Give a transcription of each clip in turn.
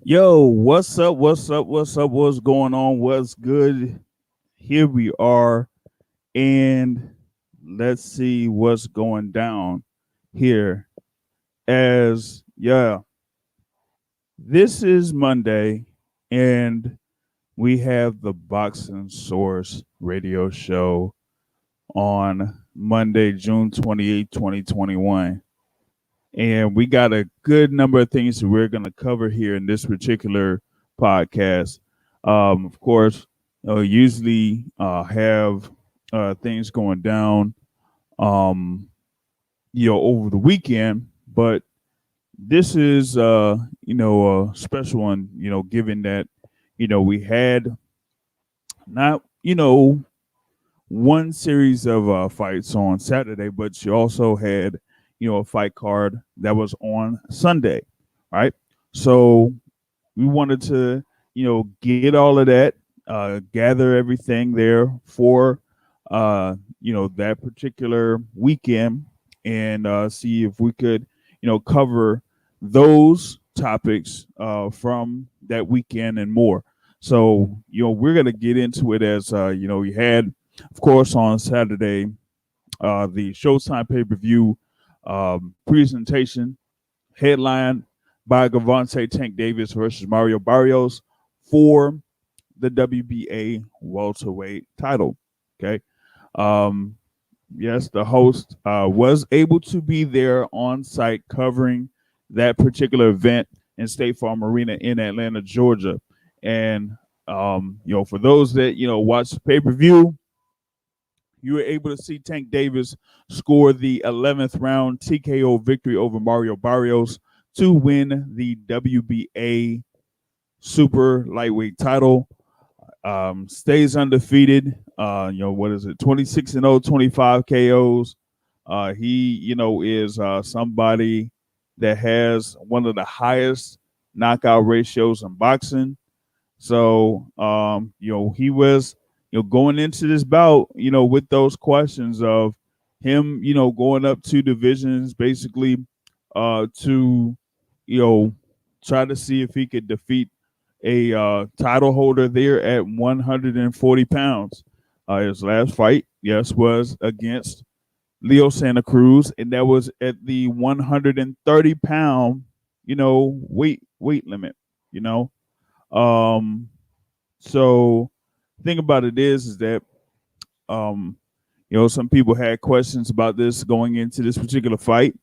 Yo, what's up? What's up? What's up? What's going on? What's good? Here we are, and let's see what's going down here. This is Monday, and we have the Boxing Source radio show on Monday, June 28th, 2021. And we got a good number of things that we're going to cover here in this particular podcast. Of course, usually have things going down, um, over the weekend, but this is, a special one, given that, we had not, one series of fights on Saturday, but she also had, a fight card that was on Sunday, right? So we wanted to, get all of that, gather everything there for, that particular weekend and see if we could, cover those topics from that weekend and more. So, we're going to get into it as, we had, of course, on Saturday, the Showtime pay-per-view presentation headline by Gervonta Tank Davis versus Mario Barrios for the WBA welterweight title. Okay. Um, yes, the host was able to be there on site covering that particular event in State Farm Arena in Atlanta, Georgia. And for those that watch the pay-per-view, you were able to see Tank Davis score the 11th round TKO victory over Mario Barrios to win the WBA super lightweight title. Stays undefeated. What is it? 26-0, 25 KOs. He, is somebody that has one of the highest knockout ratios in boxing. So, he was, going into this bout, with those questions of him, going up two divisions, basically, to, try to see if he could defeat a title holder there at 140 pounds. His last fight, yes, was against Leo Santa Cruz, and that was at the 130-pound, weight limit. You know, um, so thing about it is that um, some people had questions about this going into this particular fight.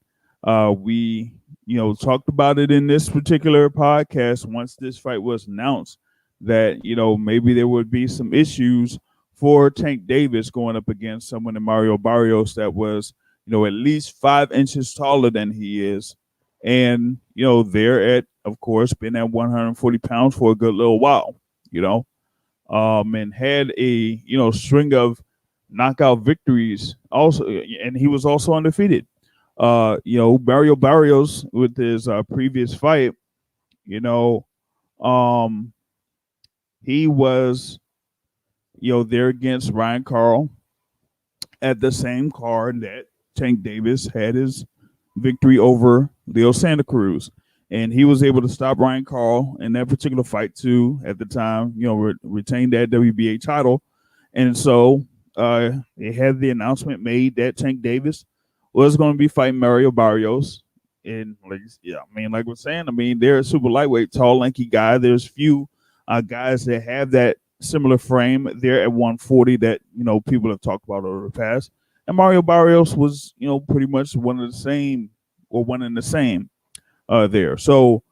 We talked about it in this particular podcast once this fight was announced that maybe there would be some issues for Tank Davis going up against someone in Mario Barrios that was at least 5 inches taller than he is, and they're at, of course, been at 140 pounds for a good little while, and had a string of knockout victories also, and he was also undefeated. Mario Barrios with his previous fight, you know, um, he was, there against Ryan Carl at the same card that Tank Davis had his victory over Leo Santa Cruz. And he was able to stop Ryan Carl in that particular fight too. At the time, retain that WBA title. And so they had the announcement made that Tank Davis was going to be fighting Mario Barrios. And like we're saying, they're a super lightweight, tall, lanky guy. There's few guys that have that similar frame there at 140 that people have talked about over the past. And Mario Barrios was pretty much one of the same or one and the same there. So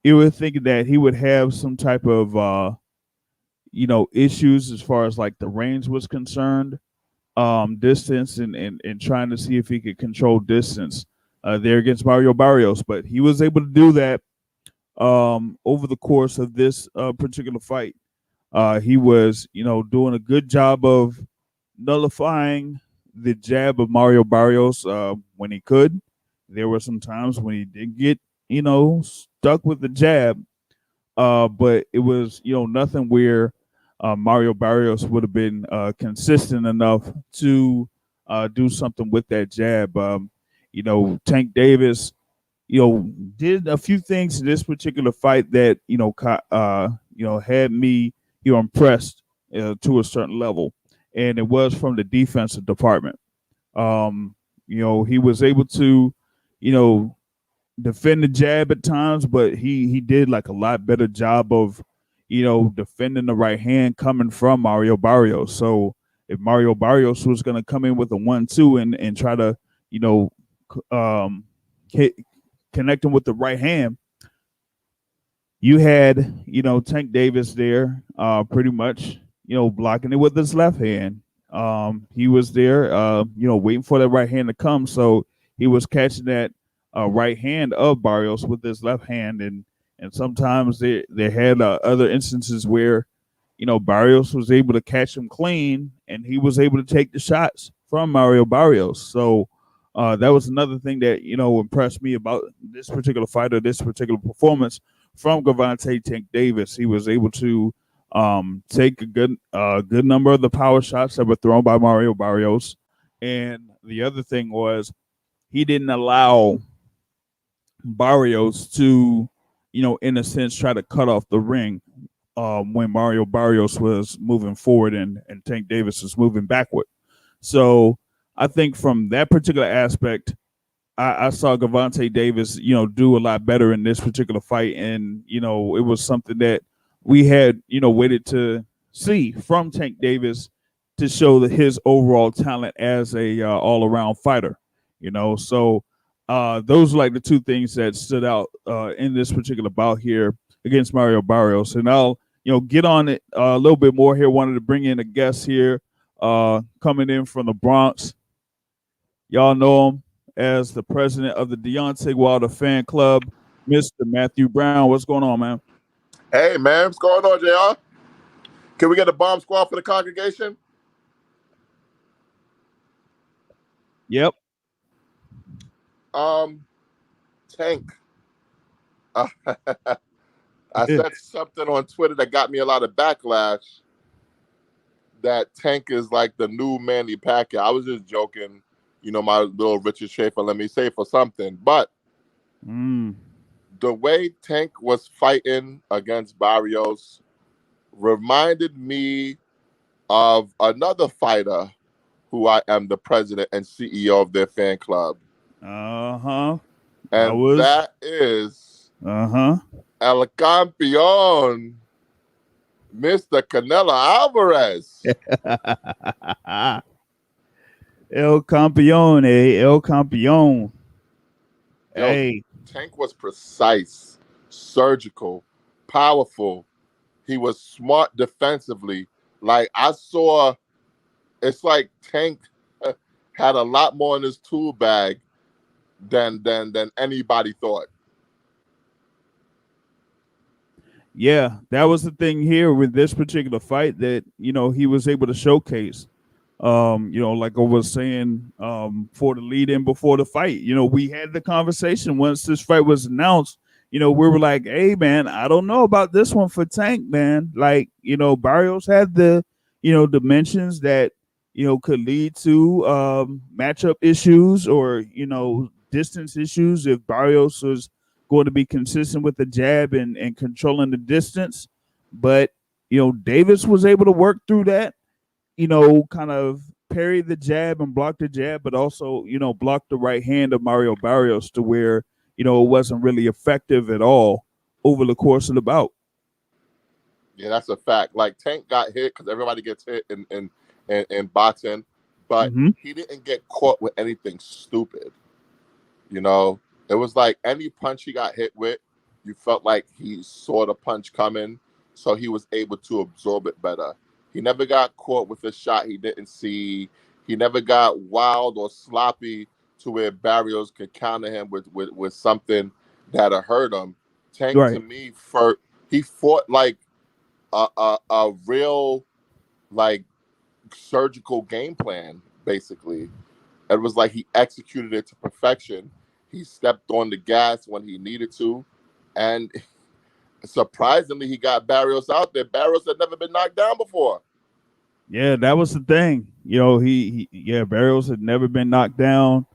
you would think that he would have some type of issues as far as like the range was concerned, distance and trying to see if he could control distance there against Mario Barrios. But he was able to do that over the course of this particular fight. He was, doing a good job of nullifying the jab of Mario Barrios when he could. There were some times when he did get, stuck with the jab, but it was, nothing where Mario Barrios would have been consistent enough to do something with that jab. Tank Davis did a few things in this particular fight that had me impressed to a certain level, and it was from the defensive department. Um, he was able to, you know, defend the jab at times, but he did like a lot better job of, defending the right hand coming from Mario Barrios. So if Mario Barrios was going to come in with a 1-2 and try to, you know, um, hit, connect him with the right hand, you had, Tank Davis there, pretty much, blocking it with his left hand. He was there, waiting for the right hand to come. So he was catching that right hand of Barrios with his left hand, and sometimes they had other instances where, Barrios was able to catch him clean, and he was able to take the shots from Mario Barrios. So that was another thing that impressed me about this particular fighter, this particular performance from Gervonta Tank Davis. He was able to take a good number of the power shots that were thrown by Mario Barrios, and the other thing was he didn't allow Barrios to, in a sense, try to cut off the ring when Mario Barrios was moving forward and Tank Davis was moving backward. So I think from that particular aspect, I saw Gervonta Davis, do a lot better in this particular fight, and it was something that we had, waited to see from Tank Davis to show that his overall talent as a all around fighter. So those are like the two things that stood out in this particular bout here against Mario Barrios, and I'll get on it a little bit more here. Wanted to bring in a guest here coming in from the Bronx. Y'all know him as the president of the Deontay Wilder fan club, Mr. Matthew Brown. What's going on, man? Hey, man. What's going on, JR? Can we get a bomb squad for the congregation? Yep. Tank. I said something on Twitter that got me a lot of backlash, that Tank is like the new Manny Pacquiao. I was just joking. My little Richard Schaefer, let me say for something. But the way Tank was fighting against Barrios reminded me of another fighter who I am the president and CEO of their fan club. Uh-huh. And that is El Campeón, Mr. Canelo Alvarez. El Campeón, El Campeón. Hey. Tank was precise, surgical, powerful. He was smart defensively. Like, I saw, it's like Tank had a lot more in his tool bag than anybody thought. Yeah, that was the thing here with this particular fight that, he was able to showcase. Like I was saying, for the lead in before the fight, we had the conversation once this fight was announced. We were like, hey, man, I don't know about this one for Tank, man. Like, Barrios had the, dimensions that, could lead to matchup issues or, distance issues if Barrios was going to be consistent with the jab and controlling the distance. But, Davis was able to work through that, kind of parry the jab and block the jab, but also, block the right hand of Mario Barrios to where, it wasn't really effective at all over the course of the bout. Yeah, that's a fact. Like, Tank got hit because everybody gets hit in boxing, but he didn't get caught with anything stupid. It was like any punch he got hit with, you felt like he saw the punch coming, so he was able to absorb it better. He never got caught with a shot he didn't see. He never got wild or sloppy to where Barrios could counter him with something that'll hurt him. Tank, to me, he fought like a real, like, surgical game plan, basically. It was like he executed it to perfection. He stepped on the gas when he needed to, and surprisingly, he got Barrios out there. Barrios had never been knocked down before. Yeah, that was the thing. Barrios had never been knocked down.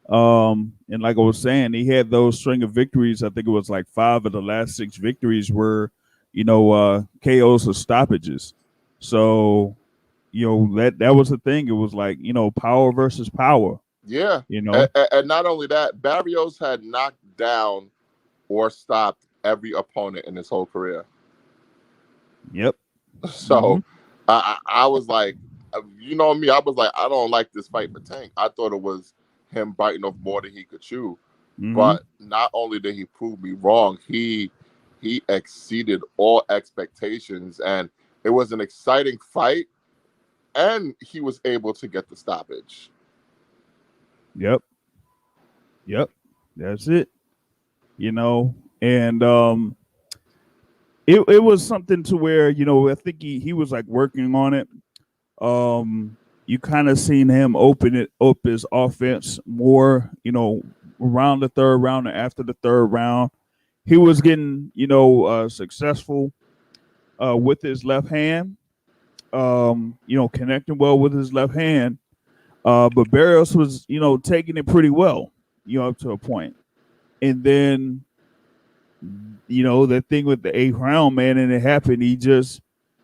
And like I was saying, he had those string of victories. I think it was like 5 of the last 6 victories were, KOs or stoppages. So, that was the thing. It was like, power versus power, Yeah, you know. and not only that, Barrios had knocked down or stopped every opponent in his whole career. Yep. So I was like, you know me, I was like, I don't like this fight with Tank. I thought it was him biting off more than he could chew. Mm-hmm. But not only did he prove me wrong, he exceeded all expectations, and it was an exciting fight, and he was able to get the stoppage. Yep. Yep. That's it. And it was something to where, I think he was like working on it. You kind of seen him open it up his offense more, around the third round and after the third round. He was getting, successful with his left hand, connecting well with his left hand. But Barrios was, taking it pretty well, up to a point. And then, that thing with the 8th round, man, and it happened. He just,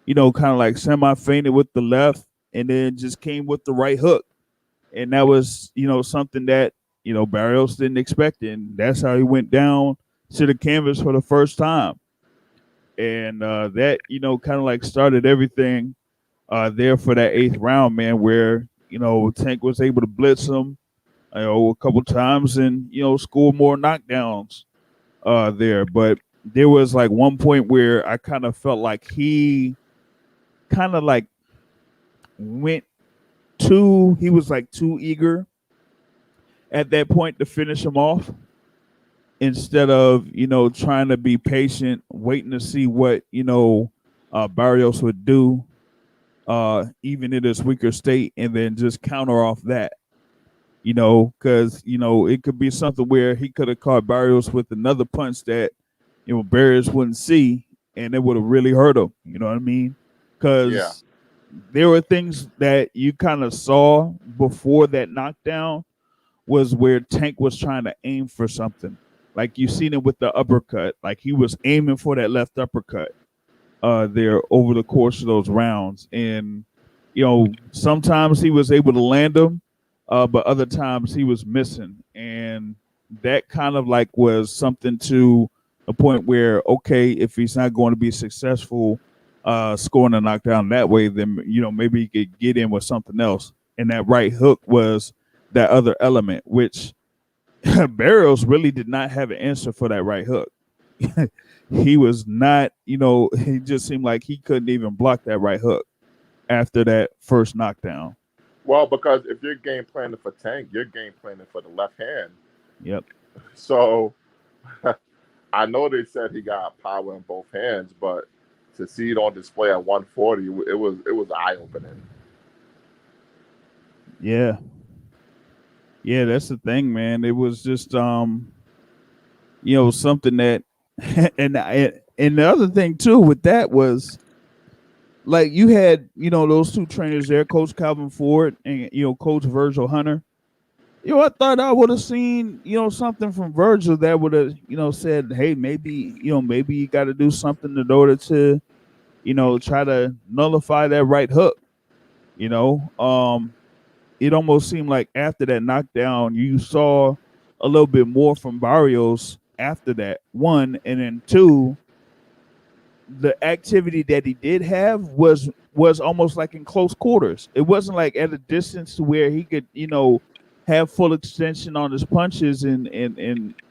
kind of like semi fainted with the left and then just came with the right hook. And that was, something that, Barrios didn't expect. And that's how he went down to the canvas for the first time. And that, kind of like started everything there for that 8th round, man, where, Tank was able to blitz him, a couple times and, score more knockdowns there. But there was like one point where I kind of felt like he kind of like he was like too eager at that point to finish him off instead of, trying to be patient, waiting to see what, Barrios would do, even in his weaker state, and then just counter off that. Because, it could be something where he could have caught Barrios with another punch that, Barrios wouldn't see, and it would have really hurt him. You know what I mean? Because there were things that you kind of saw before that knockdown was where Tank was trying to aim for something. Like you seen it with the uppercut. Like he was aiming for that left uppercut there over the course of those rounds. And, sometimes he was able to land them, but other times he was missing. And that kind of like was something to a point where, okay, if he's not going to be successful scoring a knockdown that way, then, maybe he could get in with something else. And that right hook was that other element, which Barrios really did not have an answer for that right hook. He was not, he just seemed like he couldn't even block that right hook after that first knockdown. Well, because if you're game planning for Tank, you're game planning for the left hand. Yep. So I know they said he got power in both hands, but to see it on display at 140, it was eye opening. Yeah. Yeah, that's the thing, man. It was just something that and the other thing too with that was like you had, those two trainers there, Coach Calvin Ford and Coach Virgil Hunter. I thought I would have seen, something from Virgil that would have, said, hey, maybe you got to do something in order to, try to nullify that right hook. It almost seemed like after that knockdown, you saw a little bit more from Barrios after that, one, and then two, the activity that he did have was almost like in close quarters. It wasn't like at a distance to where he could, have full extension on his punches and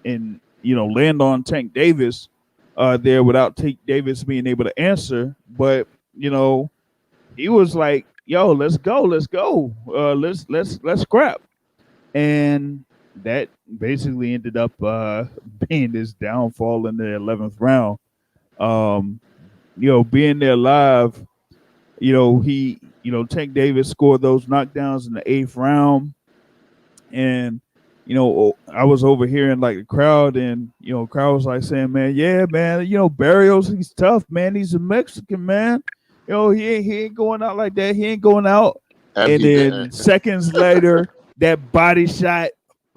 land on Tank Davis there without Tank Davis being able to answer. But he was like, yo, let's go, let's scrap. And that basically ended up being his downfall in the 11th round. Being there live, he, Tank Davis scored those knockdowns in the 8th round. And, I was overhearing like the crowd, and, crowd was like saying, man, yeah, man, Barrios, he's tough, man. He's a Mexican, man. He ain't going out like that. He ain't going out. And then seconds later, that body shot,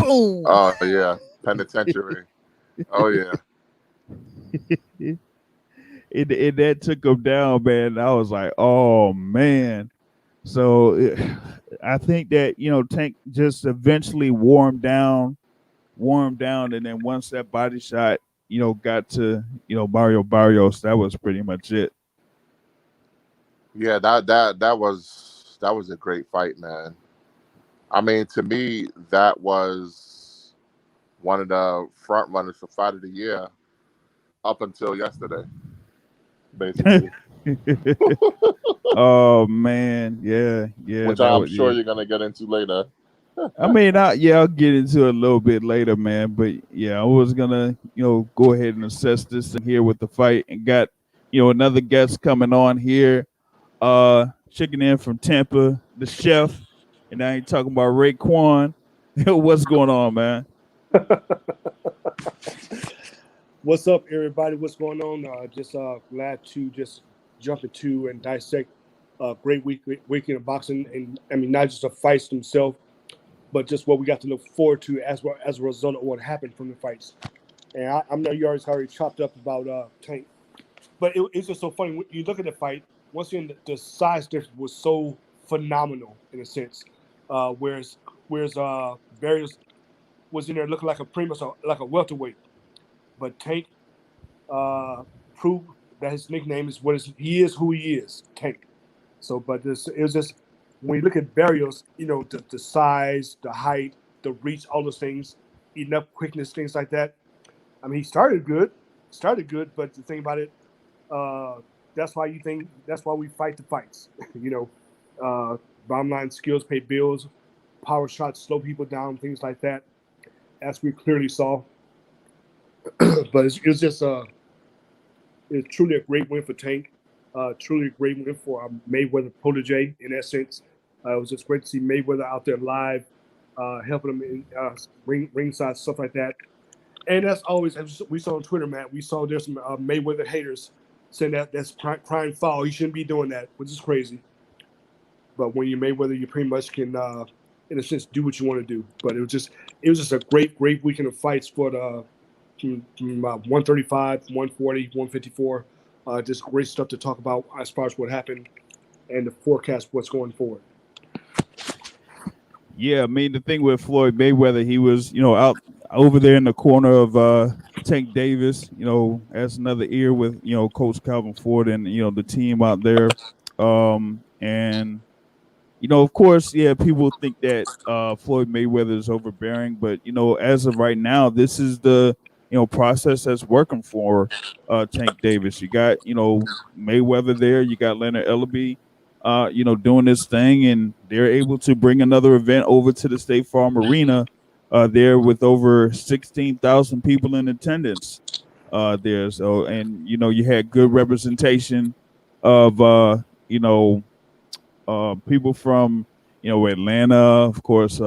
boom. Oh yeah, penitentiary. Oh yeah. it that took him down, man. I was like, oh man. So I think that Tank just eventually warmed down, and then once that body shot, got to Mario Barrios, that was pretty much it. Yeah, that was a great fight, man. I mean, to me, that was one of the front runners for fight of the year up until yesterday, basically. Oh man, yeah, yeah, Which that I'm was sure yeah. you're gonna get into later. I mean, I'll get into it a little bit later, man. But yeah, I was gonna, go ahead and assess this thing here with the fight, and got, another guest coming on here. Checking in from Tampa, the chef, and I ain't talking about Raekwon. What's going on, man? What's up, everybody? What's going on? Just glad to just jump into and dissect a great weekend of boxing, and I mean not just the fights themselves, but just what we got to look forward to as well as a result of what happened from the fights. And I know you already chopped up about Tank, but it's just so funny when you look at the fight. Once again, the size difference was so phenomenal in a sense. Whereas Barrios was in there looking like a pretty much like a welterweight, but Tank proved that his nickname is he is who he is, Tank. So, but it was just when you look at Barrios, the size, the height, the reach, all those things, enough quickness, things like that. I mean, he started good, but the thing about it, uh, that's why we fight the fights. Bottom line, skills pay bills, power shots slow people down, things like that, as we clearly saw. But it's just it's truly a great win for Tank. Truly a great win for Mayweather protege in that sense. It was just great to see Mayweather out there live, helping him in ringside, stuff like that. And that's always, as we saw on Twitter, Matt, we saw there's some Mayweather haters saying that's crying foul. You shouldn't be doing that, which is crazy. But when you're Mayweather, you pretty much can, in a sense, do what you want to do. But it was just a great weekend of fights for the from 135, 140, 154. Just great stuff to talk about as far as what happened and the forecast what's going forward. Yeah, I mean the thing with Floyd Mayweather, he was out over there in the corner of Tank Davis, as another ear with Coach Calvin Ford and the team out there, and of course, yeah, people think that Floyd Mayweather is overbearing, but as of right now, this is the process that's working for Tank Davis. You got Mayweather there, you got Leonard Ellaby, doing this thing, and they're able to bring another event over to the State Farm Arena, there with over 16,000 people in attendance there. So, and you had good representation of people from Atlanta, of course.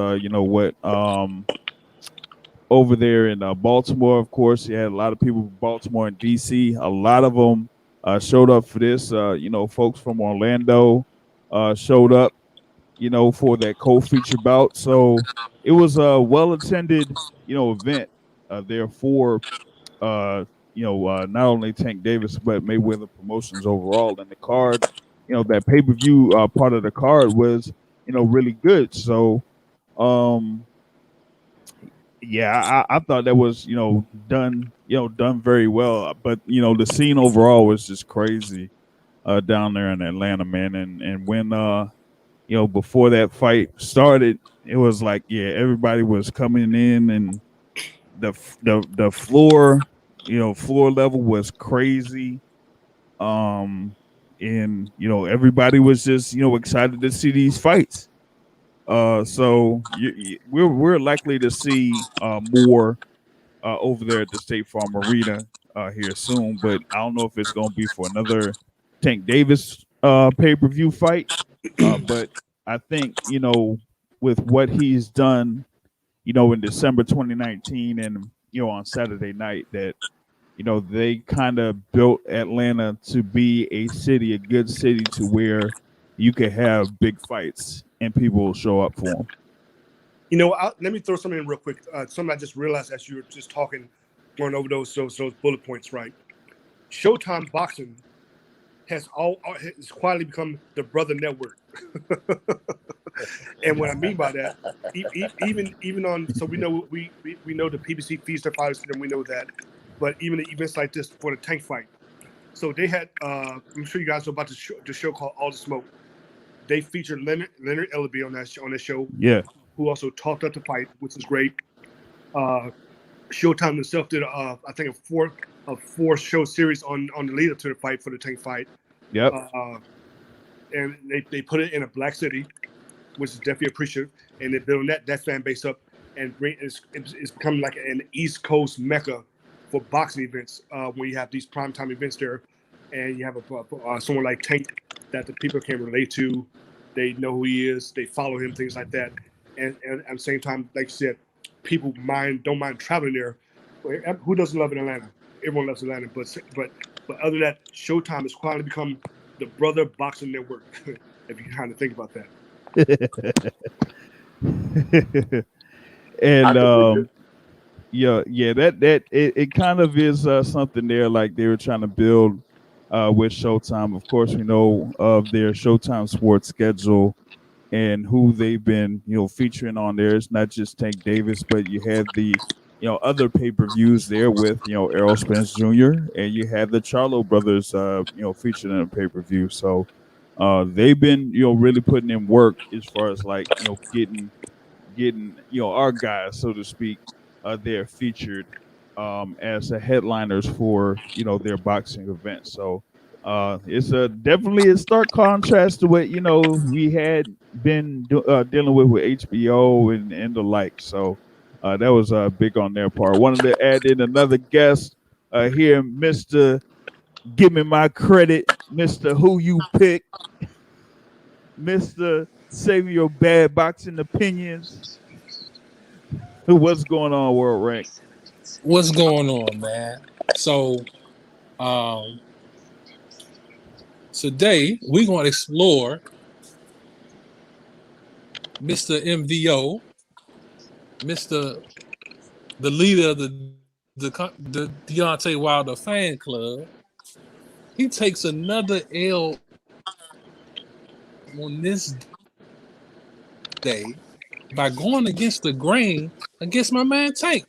Over there in Baltimore, of course, you had a lot of people from Baltimore and DC. A lot of them showed up for this. Folks from Orlando showed up, for that co-feature bout. So it was a well-attended, event there for not only Tank Davis but Mayweather Promotions overall. And the card, that pay-per-view part of the card was, really good. So, yeah, I thought that was, done very well. But the scene overall was just crazy down there in Atlanta, man. And when before that fight started, it was like, yeah, everybody was coming in, and the floor, floor level was crazy. And everybody was just excited to see these fights. So we're likely to see more over there at the State Farm Arena here soon, but I don't know if it's going to be for another Tank Davis pay-per-view fight. But I think with what he's done, in December 2019 and on Saturday night, that they kind of built Atlanta to be a city, a good city, to where you could have big fights and people will show up for them. You know, let me throw something in real quick. Something I just realized as you were just talking, going over those bullet points, right? Showtime Boxing has quietly become the brother network. And what I mean by that, even on, so we know the PBC feeds their fighters, and we know that, but even the events like this for the Tank fight, so they had I'm sure you guys know about the show called All the Smoke. They featured Leonard Ellaby on that show. Yeah. Who also talked up the fight, which is great. Showtime himself did I think a four show series on the lead up to the fight for the Tank fight. Yep. And they put it in a black city, which is definitely appreciative, and they're building that fan base up, and it's becoming like an East Coast mecca for boxing events when you have these primetime events there, and you have someone like Tank that the people can relate to, they know who he is, they follow him, things like that, and at the same time, like you said, people don't mind traveling there. Who doesn't love Atlanta? Everyone loves Atlanta, but other than that, Showtime has quietly become the brother boxing network. If you kind of think about that. And yeah, that it kind of is something there, like they were trying to build with Showtime. Of course, we know of their Showtime sports schedule and who they've been, featuring on there. It's not just Tank Davis, but you have the, other pay-per-views there with, Errol Spence Jr. and you have the Charlo brothers, featured in a pay-per-view. So they've been, really putting in work as far as like, getting, our guys, so to speak, they're featured as the headliners for, their boxing events. So it's definitely a stark contrast to what we had been dealing with HBO and the like. So that was big on their part. Wanted to add in another guest here, Mr. Give Me My Credit, Mr. Who You Pick, Mr. Save Your Bad Boxing Opinions. What's going on, World Rank? What's going on, man? So today we're going to explore Mr. MVO, the leader of the Deontay Wilder fan club. He takes another L on this day by going against the grain against my man Tank.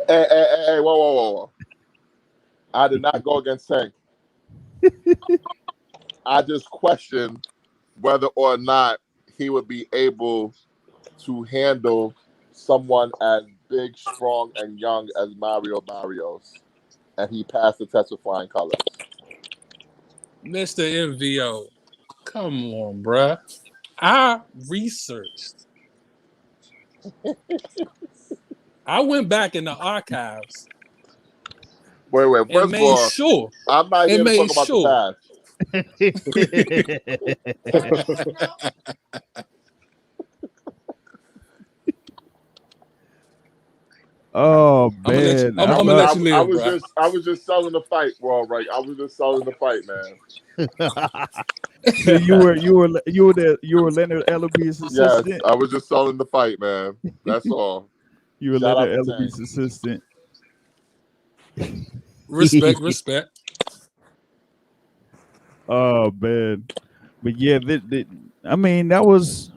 Hey, whoa. I did not go against Tank. I just questioned whether or not he would be able to handle someone as big, strong, and young as Mario Barrios. And he passed the test with flying colors. Mr. MVO, come on, bruh. I researched. I went back in the archives. Wait. First and made sure. I'm not here to talk about the past. Oh man, I'm gonna let you live, I was just selling the fight, bro. Right, I was just selling the fight, man. So you were Leonard Ellaby's assistant. Yes, I was just selling the fight, man. That's all. You were Leonard Ellaby's assistant. Respect. Oh man, but yeah, I mean that was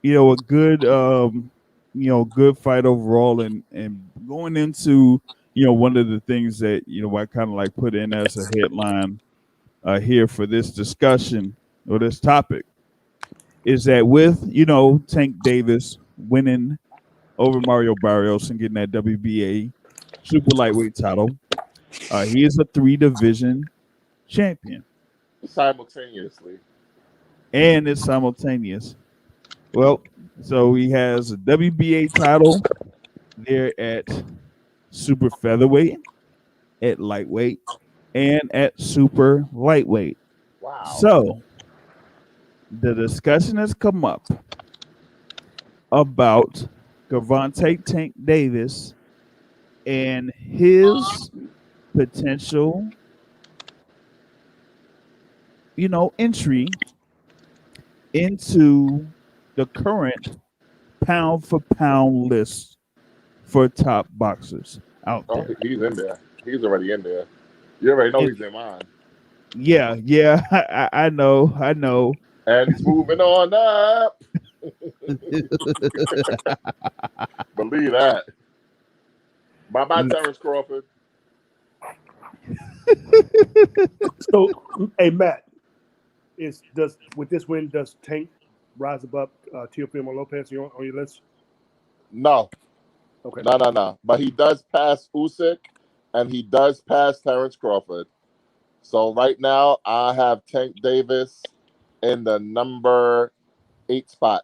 a good good fight overall, and going into one of the things that I kind of like put in as a headline here for this discussion or this topic is that with Tank Davis winning over Mario Barrios and getting that WBA super lightweight title, he is a 3-division champion simultaneously, and it's simultaneous. Well, so he has a WBA title there at super featherweight, at lightweight, and at super lightweight. Wow. So the discussion has come up about Gervonta Tank Davis and his potential, entry into the current pound for pound list for top boxers out Oh, there. he's in there. He's already in there. You already know And he's in mine. yeah, I know. And he's moving on up. Believe that. Bye bye, Terrence Crawford. So, hey Matt, with this win, does Tank rise above Teofimo Lopez on your list? No. Okay. No. But he does pass Usyk, and he does pass Terrence Crawford. So right now, I have Tank Davis in the number 8 spot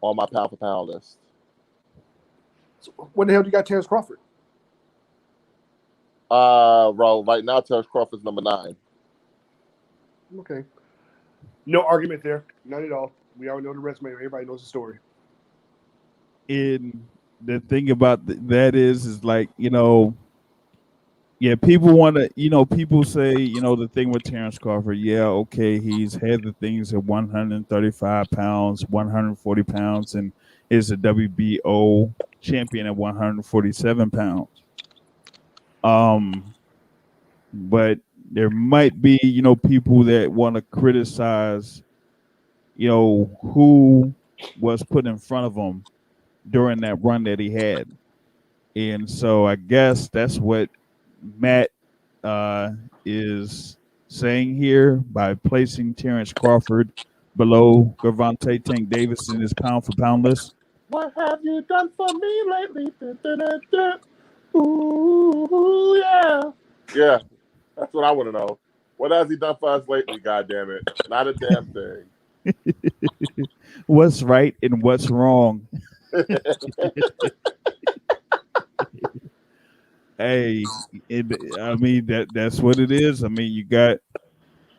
on my pound for pound list. So what the hell do you got Terrence Crawford? Bro, right now Terrence Crawford's number 9. Okay. No argument there. None at all. We already know the resume. Everybody knows the story. And the thing about that is like, yeah, people want to, people say, the thing with Terrence Crawford, yeah, okay, he's had the things at 135 pounds, 140 pounds, and is a WBO champion at 147 pounds. But there might be, people that want to criticize, who was put in front of him during that run that he had. And so I guess that's what Matt is saying here by placing Terrence Crawford below Gervonta Tank Davis in his pound for pound list. What have you done for me lately? Ooh, yeah. Yeah, that's what I want to know. What has he done for us lately, goddammit? Not a damn thing. What's right and what's wrong? Hey, I mean that's what it is. I mean, you got,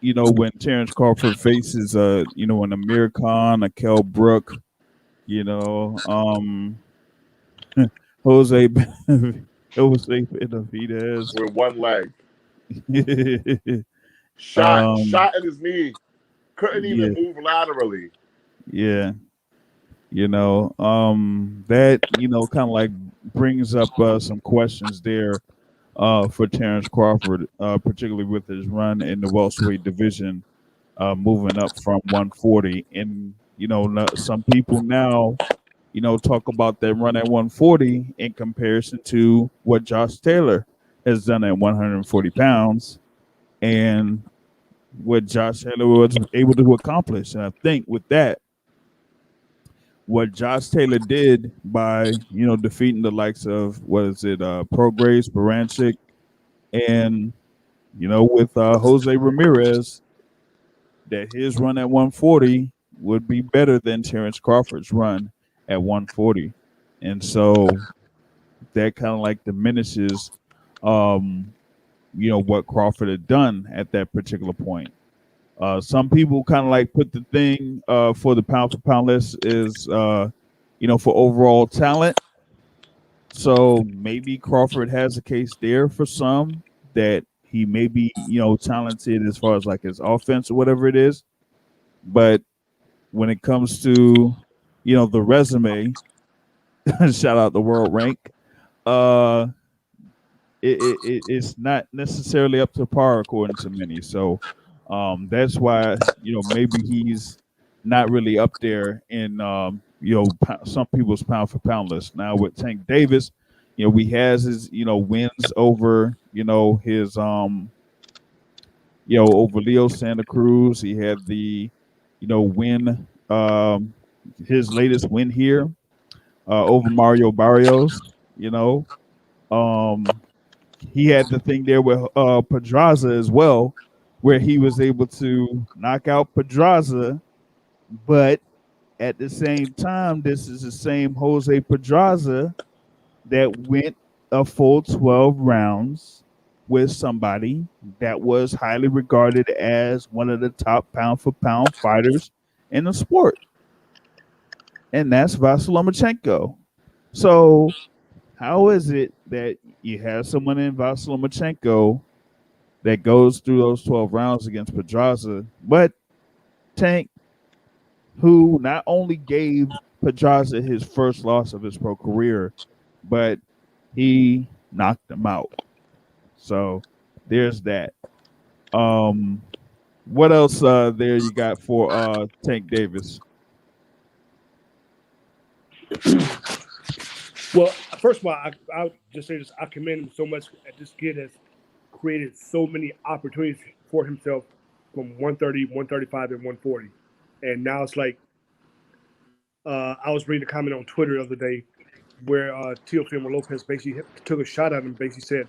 when Terrence Crawford faces an Amir Khan, a Kell Brook, Jose Benavidez with one leg. Shot in his knee. Couldn't even move laterally. Yeah. That, kind of like brings up some questions there for Terrence Crawford, particularly with his run in the welterweight division, moving up from 140. And, some people now, talk about that run at 140 in comparison to what Josh Taylor has done at 140 pounds and what Josh Taylor was able to accomplish. And I think with that, what Josh Taylor did by, defeating the likes of, Prograis, Baranchik, and, with Jose Ramirez, that his run at 140 would be better than Terrence Crawford's run at 140. And so that kind of like diminishes, what Crawford had done at that particular point. Some people kind of like put the thing for the pound for pound list is, for overall talent. So maybe Crawford has a case there for some that he may be, talented as far as like his offense or whatever it is. But when it comes to, the resume, shout out the world rank, it's not necessarily up to par according to many. So that's why, maybe he's not really up there in, some people's pound for pound list. Now with Tank Davis, he has his, wins over, his, over Leo Santa Cruz. He had the, win, his latest win here over Mario Barrios, he had the thing there with Pedraza as well, where he was able to knock out Pedraza, but at the same time, this is the same Jose Pedraza that went a full 12 rounds with somebody that was highly regarded as one of the top pound for pound fighters in the sport. And that's Vasyl Lomachenko. So how is it that you have someone in Vasyl Lomachenko that goes through those 12 rounds against Pedraza, but Tank, who not only gave Pedraza his first loss of his pro career, but he knocked him out. So there's that. What else there you got for Tank Davis? Well, first of all, I'll just say this. I commend him so much. This kid has created so many opportunities for himself from 130, 135, and 140. And now it's like, I was reading a comment on Twitter the other day where Teofimo Lopez basically took a shot at him, basically said,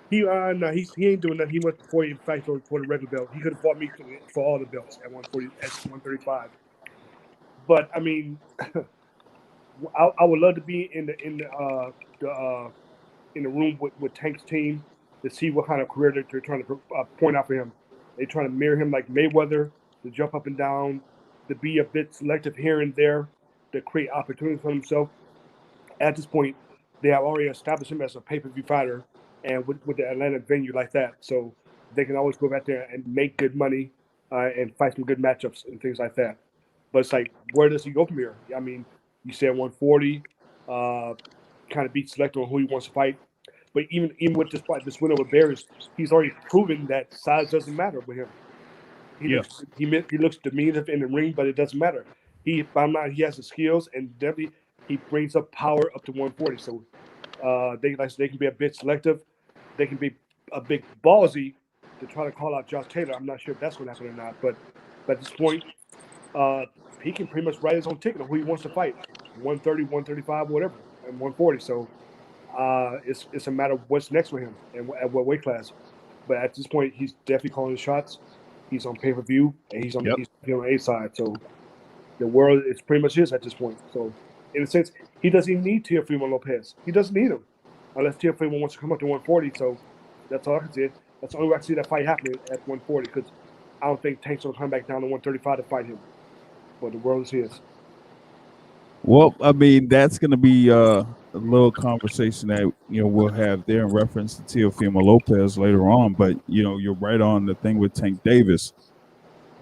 he ain't doing nothing. He went before he fight for the regular belt. He could have fought me for all the belts at 140, at 135. But I mean, I would love to be in the room with Tank's team to see what kind of career they're trying to point out for him. They're trying to mirror him like Mayweather, to jump up and down, to be a bit selective here and there, to create opportunities for himself. At this point, they have already established him as a pay-per-view fighter, and with the Atlanta venue like that, so they can always go back there and make good money and fight some good matchups and things like that. But it's like, where does he go from here? I mean, you said 140, kind of beat select on who he wants to fight. But even with this fight, this win over Barrios, he's already proven that size doesn't matter with him. He looks diminutive in the ring, but it doesn't matter. He has the skills, and definitely he brings up power up to 140. So they can be a bit selective. They can be a bit ballsy to try to call out Josh Taylor. I'm not sure if that's going to happen or not. But at this point, he can pretty much write his own ticket on who he wants to fight, 130, 135, whatever, and 140. So it's a matter of what's next for him and at what weight class. But at this point, he's definitely calling the shots. He's on pay-per-view, and he's on the A side. So the world is pretty much his at this point. So in a sense, he doesn't even need Teofimo Lopez. He doesn't need him unless Teofimo wants to come up to 140. So that's all I can say. That's the only way I can see that fight happening at 140, because I don't think Tank's will come back down to 135 to fight him. But the world is his. Well, I mean, that's going to be a little conversation that we'll have there in reference to Teofimo Lopez later on. But you're right on the thing with Tank Davis,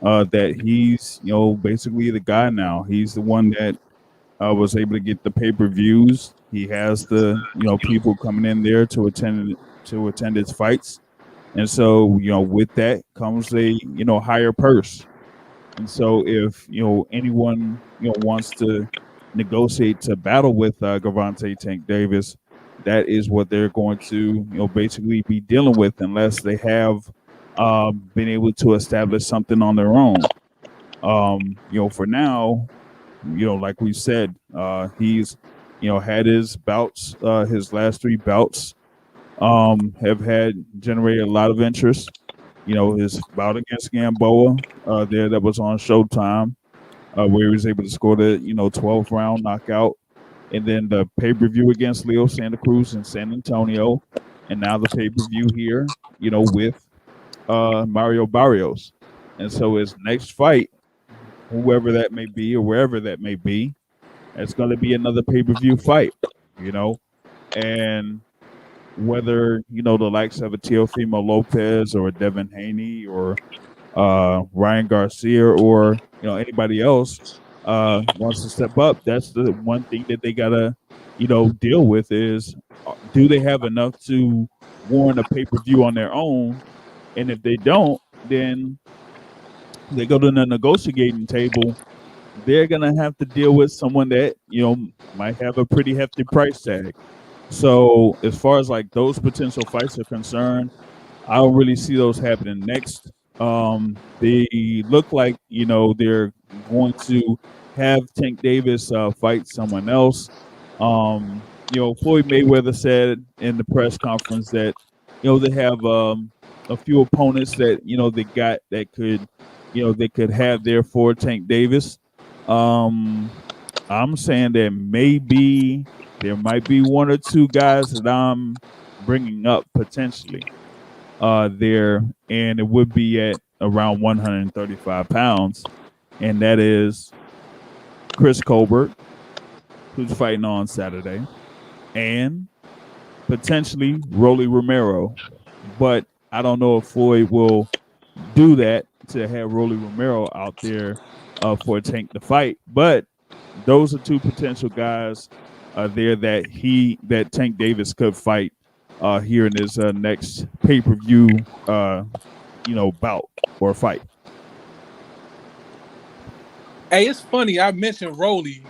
that he's basically the guy now. He's the one that was able to get the pay-per-views. He has the people coming in there to attend his fights, and so with that comes a higher purse. And so if anyone wants to negotiate to battle with Gervonta Tank Davis, that is what they're going to basically be dealing with, unless they have been able to establish something on their own. For now, like we said, he's had his bouts, his last 3 bouts have generated a lot of interest. His bout against Gamboa there that was on Showtime, where he was able to score the 12th round knockout, and then the pay-per-view against Leo Santa Cruz in San Antonio, and now the pay-per-view here with Mario Barrios. And so his next fight, whoever that may be or wherever that may be, it's going to be another pay-per-view fight, and whether the likes of a Teofimo Lopez or a Devin Haney or Ryan Garcia or anybody else wants to step up, that's the one thing that they gotta deal with is, do they have enough to warrant a pay-per-view on their own? And if they don't, then they go to the negotiating table. They're gonna have to deal with someone that might have a pretty hefty price tag. So as far as like those potential fights are concerned, I don't really see those happening next. They look like they're going to have Tank Davis fight someone else. Floyd Mayweather said in the press conference that they have a few opponents that they got that could they could have there for Tank Davis. I'm saying that maybe there might be 1 or 2 guys that I'm bringing up potentially there, and it would be at around 135 pounds, and that is Chris Colbert, who's fighting on Saturday, and potentially Rolly Romero. But I don't know if Floyd will do that to have Rolly Romero out there for Tank to fight. But those are two potential guys there that Tank Davis could fight here in his next pay-per-view bout or fight. Hey, it's funny. I mentioned Rolly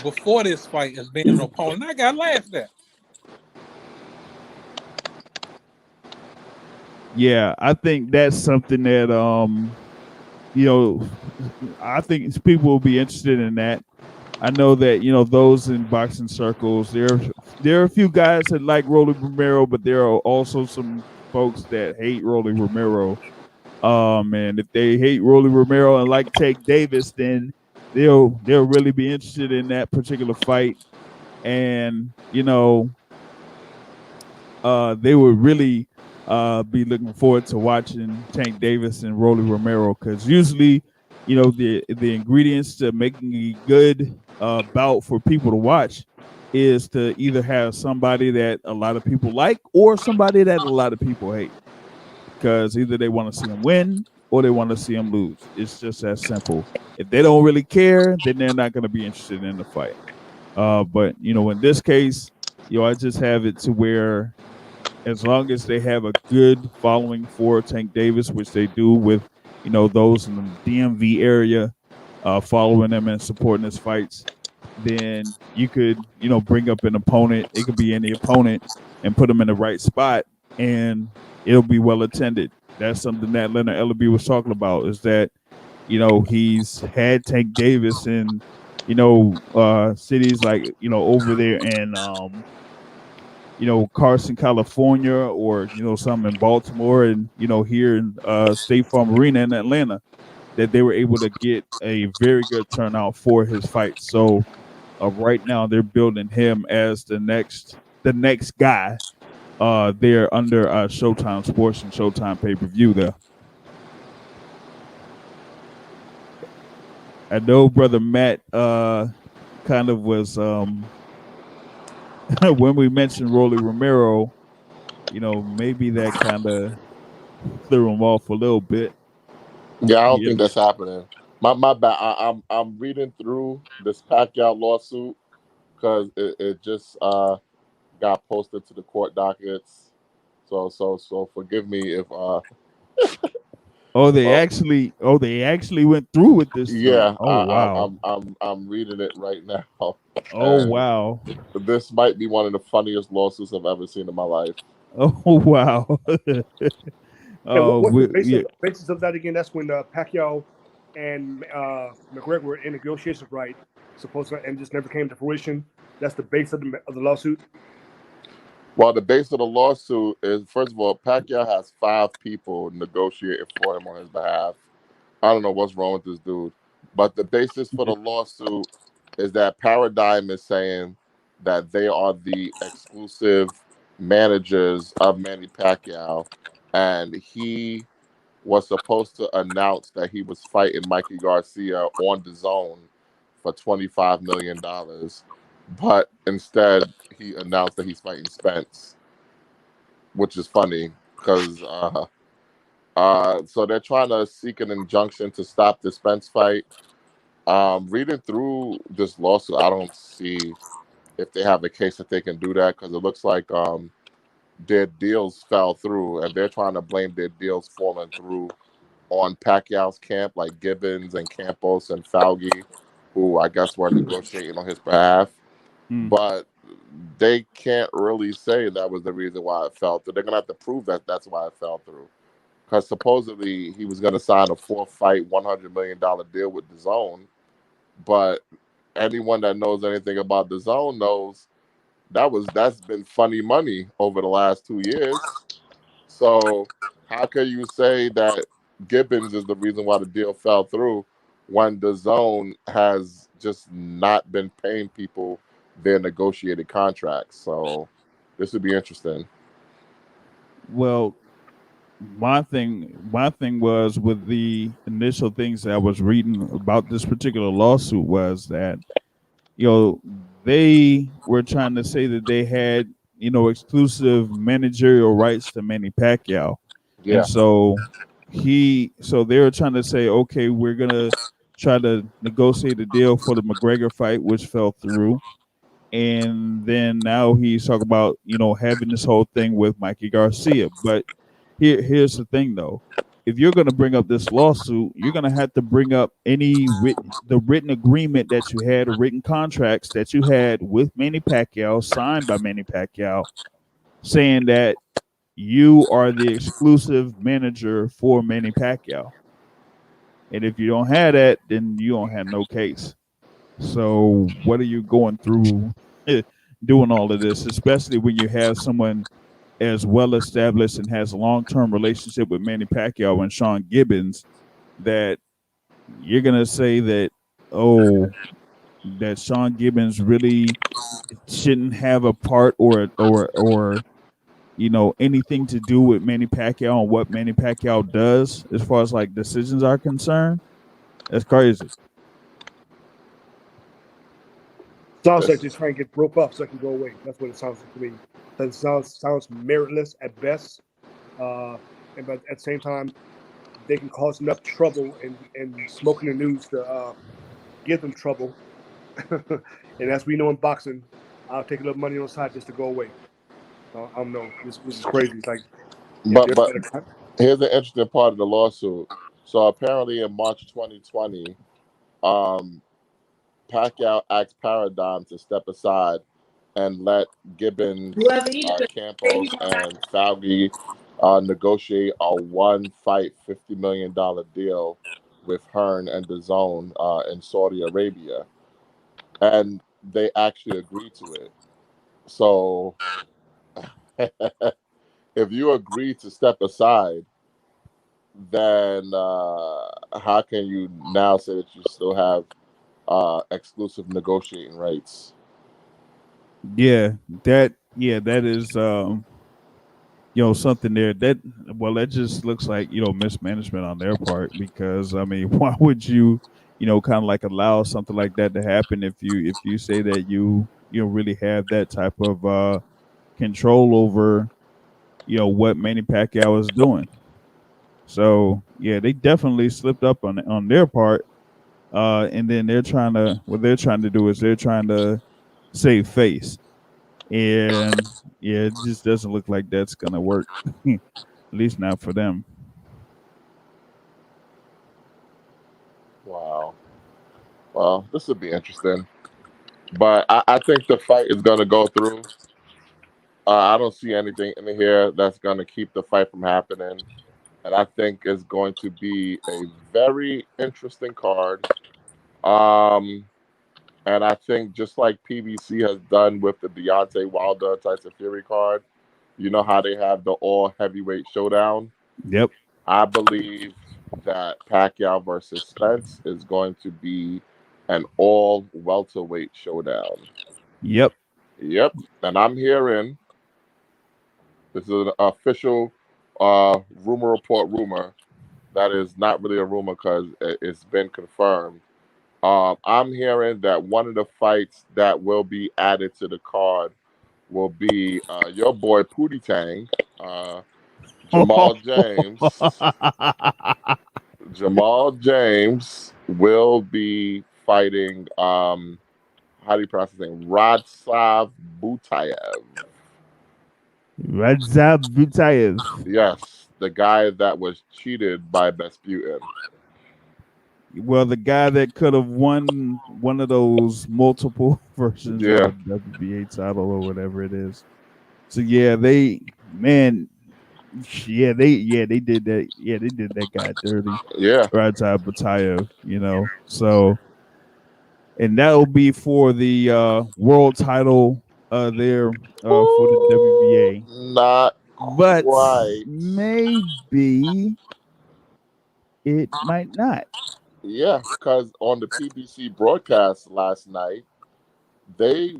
before this fight as being an opponent. I got laughed at. Yeah, I think that's something that I think people will be interested in that. I know that those in boxing circles, there are a few guys that like Rolly Romero, but there are also some folks that hate Rolly Romero. And if they hate Rolly Romero and like Tank Davis, then they'll really be interested in that particular fight, and they would really be looking forward to watching Tank Davis and Rolly Romero, because usually, the ingredients to making a good bout for people to watch is to either have somebody that a lot of people like or somebody that a lot of people hate, because either they want to see them win or they want to see them lose. It's just that simple. If they don't really care, then they're not going to be interested in the fight. But in this case, I just have it to where, as long as they have a good following for Tank Davis, which they do with those in the DMV area following him and supporting his fights, then you could bring up an opponent. It could be any opponent and put them in the right spot, and it'll be well attended. That's something that Leonard Ellaby was talking about, is that he's had Tank Davis in cities like over there in Carson, California, or some in Baltimore, and here in State Farm Arena in Atlanta, that they were able to get a very good turnout for his fight. So right now they're building him as the next guy there under Showtime Sports and Showtime pay-per-view there. I know Brother Matt kind of was when we mentioned Rolly Romero, maybe that kind of threw him off a little bit. Yeah, I don't think that's happening. My bad. I'm reading through this Pacquiao lawsuit because it just got posted to the court dockets. So forgive me if they actually went through with this. Yeah. Wow. I'm reading it right now. Oh wow. This might be one of the funniest lawsuits I've ever seen in my life. Oh wow. What's the basis of that again? That's when Pacquiao and McGregor were in negotiations, right? Supposedly, and just never came to fruition. That's the base of the lawsuit. Well, the base of the lawsuit is, first of all, Pacquiao has 5 people negotiating for him on his behalf. I don't know what's wrong with this dude, but the basis for the lawsuit is that Paradigm is saying that they are the exclusive managers of Manny Pacquiao, and he was supposed to announce that he was fighting Mikey Garcia on the zone for $25 million. But instead, he announced that he's fighting Spence, which is funny because so they're trying to seek an injunction to stop the Spence fight. Reading through this lawsuit, I don't see if they have a case that they can do that, because it looks like their deals fell through, and they're trying to blame their deals falling through on Pacquiao's camp, like Gibbons and Campos and Fauci, who I guess were negotiating on his behalf. But they can't really say that was the reason why it fell through. They're gonna have to prove that that's why it fell through, because supposedly he was gonna sign a 4-fight, $100 million deal with DAZN. But anyone that knows anything about DAZN knows that's been funny money over the last 2 years. So how can you say that Gibbons is the reason why the deal fell through when DAZN has just not been paying people their negotiated contracts? So this would be interesting. Well, my thing was, with the initial things that I was reading about this particular lawsuit, was that they were trying to say that they had exclusive managerial rights to Manny Pacquiao. Yeah. And so they were trying to say, okay, we're gonna tried to negotiate a deal for the McGregor fight, which fell through. And then now he's talking about, having this whole thing with Mikey Garcia. But here's the thing, though. If you're going to bring up this lawsuit, you're going to have to bring up the written agreement that you had, or written contracts that you had with Manny Pacquiao, signed by Manny Pacquiao, saying that you are the exclusive manager for Manny Pacquiao. And if you don't have that, then you don't have no case. So what are you going through doing all of this, especially when you have someone as well established and has a long-term relationship with Manny Pacquiao and Sean Gibbons, that you're going to say that, that Sean Gibbons really shouldn't have a part or anything to do with Manny Pacquiao and what Manny Pacquiao does as far as like decisions are concerned. That's crazy. Sounds like they're trying to get broke up so it can go away. That's what it sounds like to me. That sounds meritless at best, but at the same time, they can cause enough trouble and smoking the news to give them trouble. And as we know in boxing, I'll take a little money on the side just to go away. I don't know. This is crazy. It's like, but here's the interesting part of the lawsuit. So apparently in March 2020, Pacquiao asked Paradigm to step aside and let Gibbons, Campos, and Falvey negotiate a one-fight $50 million deal with Hearn and DAZN in Saudi Arabia. And they actually agreed to it. So if you agree to step aside, then how can you now say that you still have exclusive negotiating rights? That is something there that just looks like mismanagement on their part, because I mean, why would you kind of like allow something like that to happen if you say that you really have that type of control over what Manny Pacquiao is doing. So yeah, they definitely slipped up on their part, and then they're trying to save face. And yeah, it just doesn't look like that's gonna work. At least not for them. Wow. Well, this would be interesting. But I think the fight is going to go through. I don't see anything in here that's going to keep the fight from happening. And I think it's going to be a very interesting card. And I think just like PBC has done with the Deontay Wilder Tyson Fury card, you know how they have the all heavyweight showdown? Yep. I believe that Pacquiao versus Spence is going to be an all welterweight showdown. Yep. And I'm hearing, this is an official rumor that is not really a rumor because it's been confirmed. I'm hearing that one of the fights that will be added to the card will be your boy Pootie Tang, Jamal James. Jamal James will be fighting, how do you pronounce his name? Radzav Butayev. Yes, the guy that was cheated by Vesputin. Well, the guy that could have won one of those multiple versions of the WBA title or whatever it is. So yeah, they did that. Yeah, they did that guy dirty. Yeah. Radzav Butayev, So, and that will be for the world title there for the WBA. Not but quite. Maybe it might not. Yeah, because on the PBC broadcast last night, they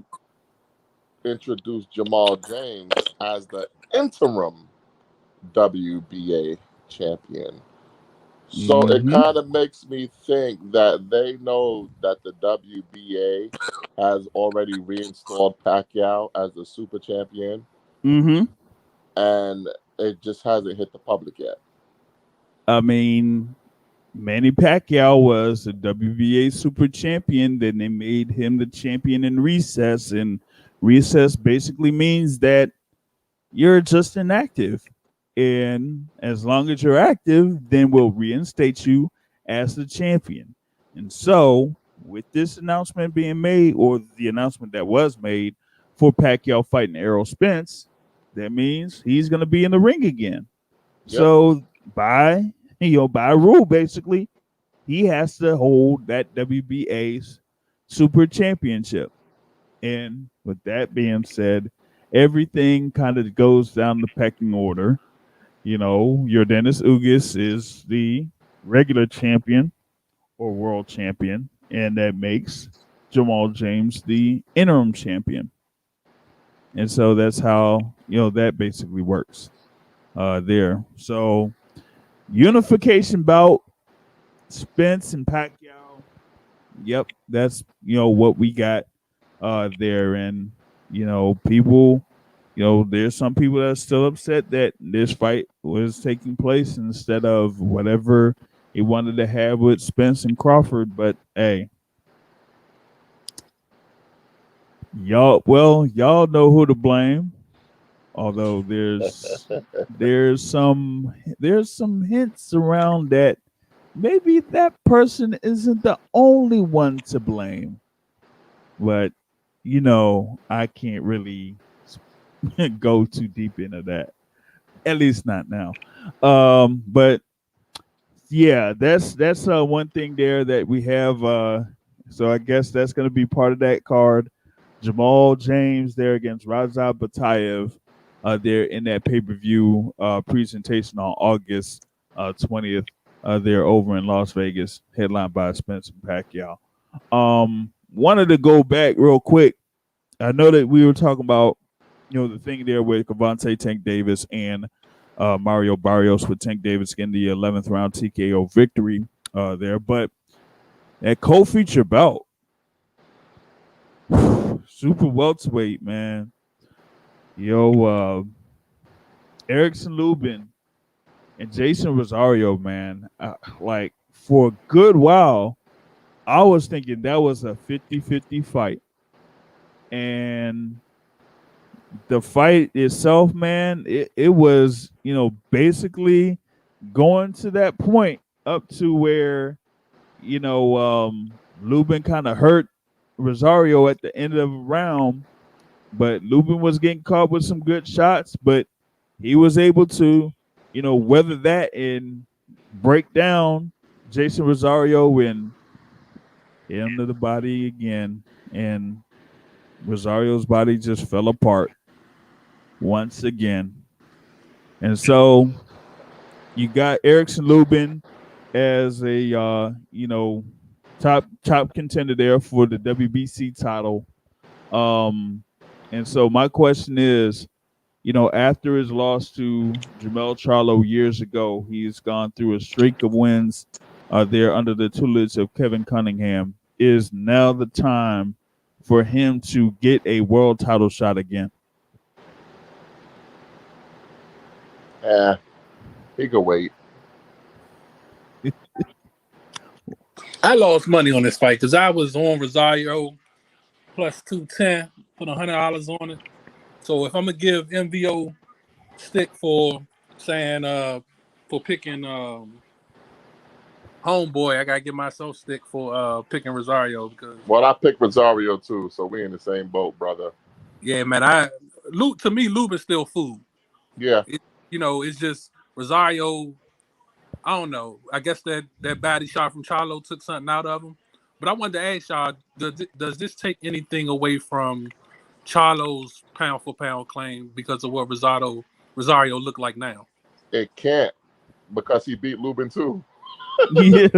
introduced Jamal James as the interim WBA champion. So it kind of makes me think that they know that the WBA has already reinstalled Pacquiao as the super champion. And it just hasn't hit the public yet. I mean, Manny Pacquiao was the WBA super champion. Then they made him the champion in recess. And recess basically means that you're just inactive. And as long as you're active, then we'll reinstate you as the champion. And so, with this announcement being made, or the announcement that was made for Pacquiao fighting Errol Spence, that means he's going to be in the ring again. Yep. So, by rule, basically, he has to hold that WBA's super championship. And with that being said, everything kind of goes down the pecking order. Your Dennis Ugas is the regular champion or world champion, and that makes Jamal James the interim champion. And so that's how, that basically works there. So unification bout, Spence and Pacquiao. Yep, that's what we got there. And people, there's some people that are still upset that this fight was taking place instead of whatever he wanted to have with Spence and Crawford. But hey, y'all know who to blame. Although there's some hints around that maybe that person isn't the only one to blame. But I can't really go too deep into that. At least not now. But yeah, that's one thing there that we have. So I guess that's going to be part of that card. Jamal James there against Raza Batayev there in that pay-per-view presentation on August 20th. There over in Las Vegas, headlined by Spence and Pacquiao. Wanted to go back real quick. I know that we were talking about, the thing there with Cavante Tank Davis and Mario Barrios, with Tank Davis getting the 11th round TKO victory there. But that co-feature bout, super welterweight, man. Erickson Lubin and Jason Rosario, man. Like, for a good while, I was thinking that was a 50-50 fight. And the fight itself, man, it was, basically going to that point up to where, Lubin kind of hurt Rosario at the end of the round. But Lubin was getting caught with some good shots, but he was able to, weather that and break down Jason Rosario and into the body again. And Rosario's body just fell apart once again. And so you got Erickson Lubin as a top contender there for the WBC title. And so my question is, after his loss to Jermell Charlo years ago, he's gone through a streak of wins there under the tutelage of Kevin Cunningham. Is now the time for him to get a world title shot again? Yeah, he could wait. I lost money on this fight because I was on Rosario plus 210, put $100 on it. So if I'm gonna give MVO stick for saying for picking homeboy, I gotta give myself stick for picking Rosario because. Well, I picked Rosario too, so we in the same boat, brother. Yeah, man. To me, Lubin's still food. Yeah. It's just Rosario. I don't know. I guess that body shot from Charlo took something out of him. But I wanted to ask y'all, does this take anything away from Charlo's pound for pound claim because of what Rosario looked like now? It can't, because he beat Lubin too. Yeah.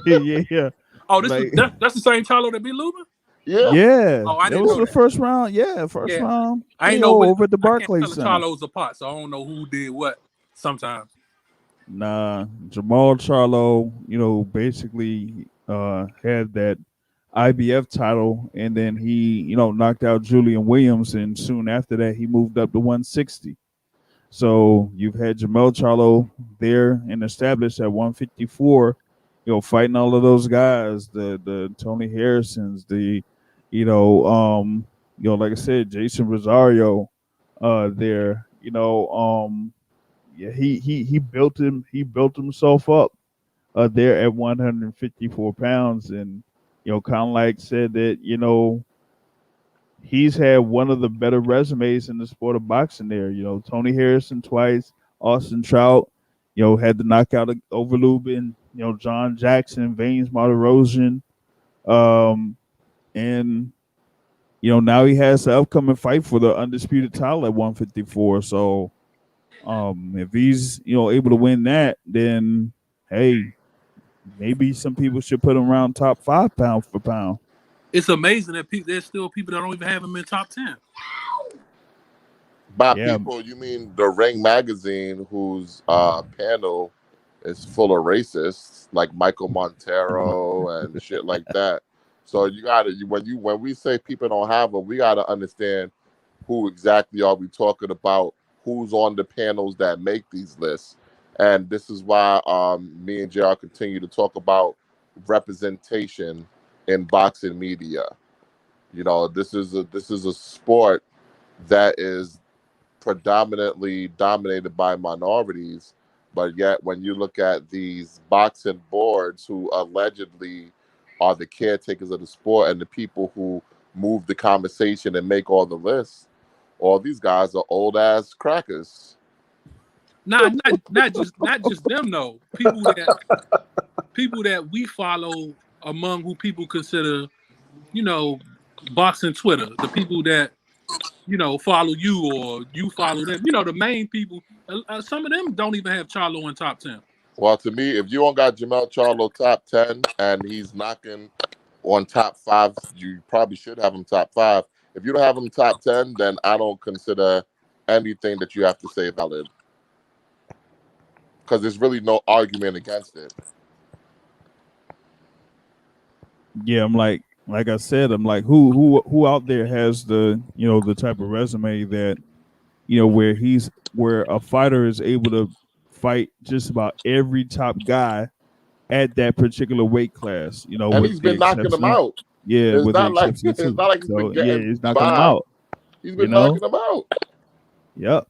Yeah. Oh, that's the same Charlo that beat Lubin? Yeah. Yeah. Oh, I didn't it was know the that. first round. Yeah, first round. I ain't know over at the Barclays Center. Center. Charlos apart, so I don't know who did what sometimes. Nah, Jamal Charlo, basically had that IBF title, and then he, knocked out Julian Williams, and soon after that he moved up to 160. So you've had Jamel Charlo there and established at 154, fighting all of those guys, the Tony Harrisons, like I said, Jason Rosario, there, yeah, he built himself up, there at 154 pounds, and kind of like said that he's had one of the better resumes in the sport of boxing there. Tony Harrison twice, Austin Trout, had the knockout over Lubin, John Jackson, Vanes Martirosian, and now he has the upcoming fight for the undisputed title at 154. So if he's able to win that, then hey, maybe some people should put him around top 5 pound for pound. It's amazing that there's still people that don't even have him in top 10. By people, you mean the Ring magazine, whose panel is full of racists like Michael Montero and shit like that. So you gotta when we say people don't have them, we gotta understand who exactly are we talking about, who's on the panels that make these lists. And this is why me and JR continue to talk about representation in boxing media. This is a sport that is predominantly dominated by minorities, but yet when you look at these boxing boards who allegedly are the caretakers of the sport and the people who move the conversation and make all the lists, all these guys are old ass crackers. Not just them though. People that we follow, among who people consider, boxing Twitter, the people that follow you or you follow them. The main people. Some of them don't even have Charlo in top 10. Well, to me, if you don't got Jamel Charlo top 10 and he's knocking on top 5, you probably should have him top 5. If you don't have him top 10, then I don't consider anything that you have to say valid, because there's really no argument against it. Yeah, I'm like I said, I'm like, who out there has the the type of resume that where a fighter is able to fight just about every top guy at that particular weight class, and he's been knocking them out. Yeah, it's not like he's been getting he's knocking them out. He's been knocking them out. Yep.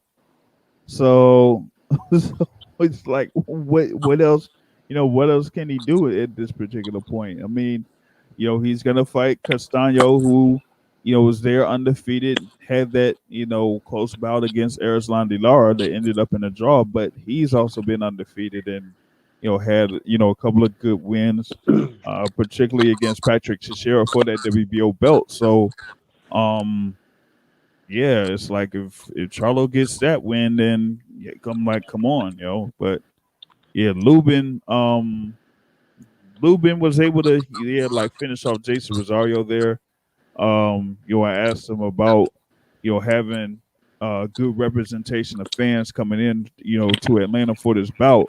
So it's like, what else? What else can he do at this particular point? I mean, he's gonna fight Castaño, who was there undefeated, had that close bout against Erickson Lubin that ended up in a draw, but he's also been undefeated and had a couple of good wins, particularly against Patrick Teixeira for that WBO belt. So yeah, it's like if Charlo gets that win, then come on, but yeah, Lubin was able to finish off Jason Rosario there. I asked him about having good representation of fans coming in to Atlanta for this bout,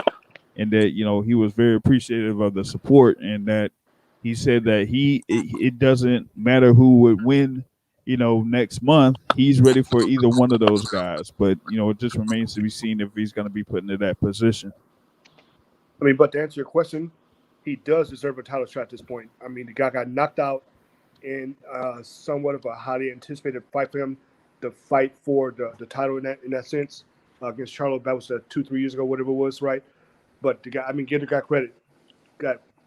and that he was very appreciative of the support, and that he said that it doesn't matter who would win next month, he's ready for either one of those guys, but it just remains to be seen if he's going to be put into that position. I mean, but to answer your question, he does deserve a title shot at this point. I mean, the guy got knocked out in somewhat of a highly anticipated fight for him, the fight for the title in that sense against Charlo. That was 2-3 years ago, whatever it was, right? But the guy, I mean, give the guy credit.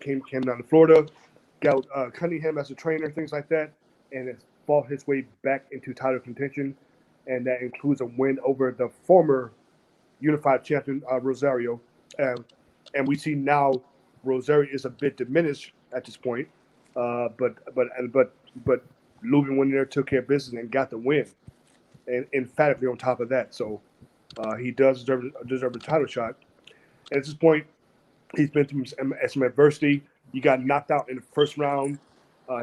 Came down to Florida, got Cunningham as a trainer, things like that, and has fought his way back into title contention, and that includes a win over the former unified champion Rosario. And we see now Rosario is a bit diminished at this point, but Lubin went in there, took care of business, and got the win, and emphatically on top of that. So he does deserve a title shot. And at this point, he's been through some adversity. He got knocked out in the first round.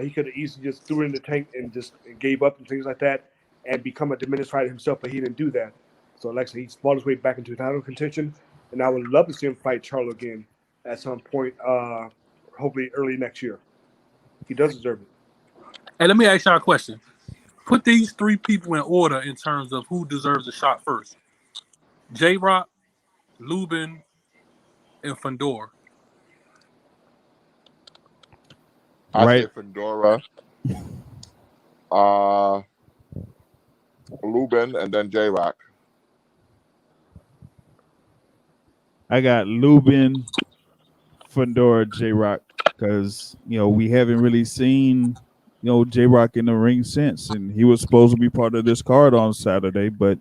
He could have easily just threw it in the tank and just gave up and things like that, and become a diminished fighter himself. But he didn't do that. So, like I said, he's fought his way back into title contention, and I would love to see him fight Charlo again at some point, hopefully early next year. He does deserve it. Hey, let me ask y'all a question. Put these 3 people in order in terms of who deserves a shot first. J-Rock, Lubin, and Fandor. I Right. say Fedora, Lubin, and then J-Rock. I got Lubin, Fandora, J-Rock, because we haven't really seen J-Rock in the ring since, and he was supposed to be part of this card on Saturday, but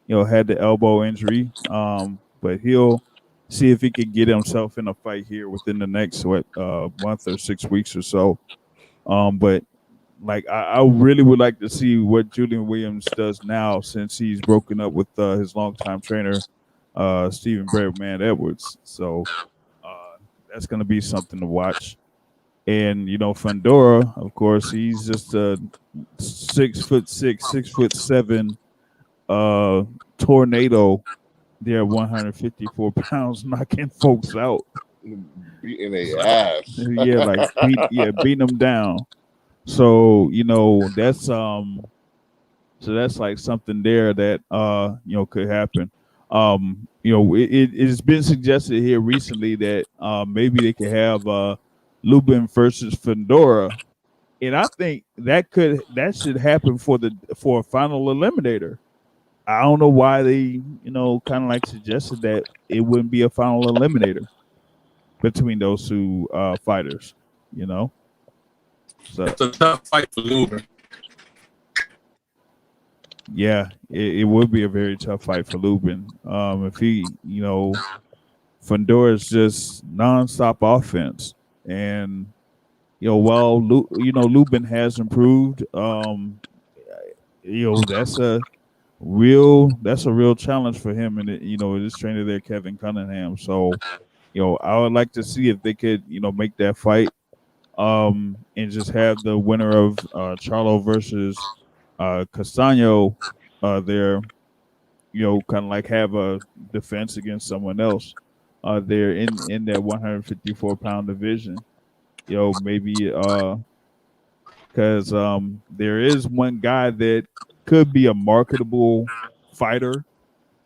had the elbow injury. But he'll see if he can get himself in a fight here within the next month or 6 weeks or so. But like I really would like to see what Julian Williams does now, since he's broken up with his longtime trainer, Stephen Breadman Edwards. So that's going to be something to watch. And Fandora, of course, he's just a 6'6", 6'7" tornado there, 154 pounds, knocking folks out, beating their ass. Yeah, beating them down. So that's that's like something there that could happen. It's been suggested here recently that maybe they could have Lubin versus Fandora, and I think that should happen for a final eliminator. I don't know why they kind of like suggested that it wouldn't be a final eliminator between those two fighters. So it's a tough fight for Lubin. Yeah, it would be a very tough fight for Lubin. If he, Fandora is just nonstop offense, and while Lubin has improved, that's a real challenge for him, and his trainer there, Kevin Cunningham. So, I would like to see if they could, make that fight, and just have the winner of Charlo versus Castano there, kind of like have a defense against someone else there in that 154-pound division. Maybe because there is one guy that could be a marketable fighter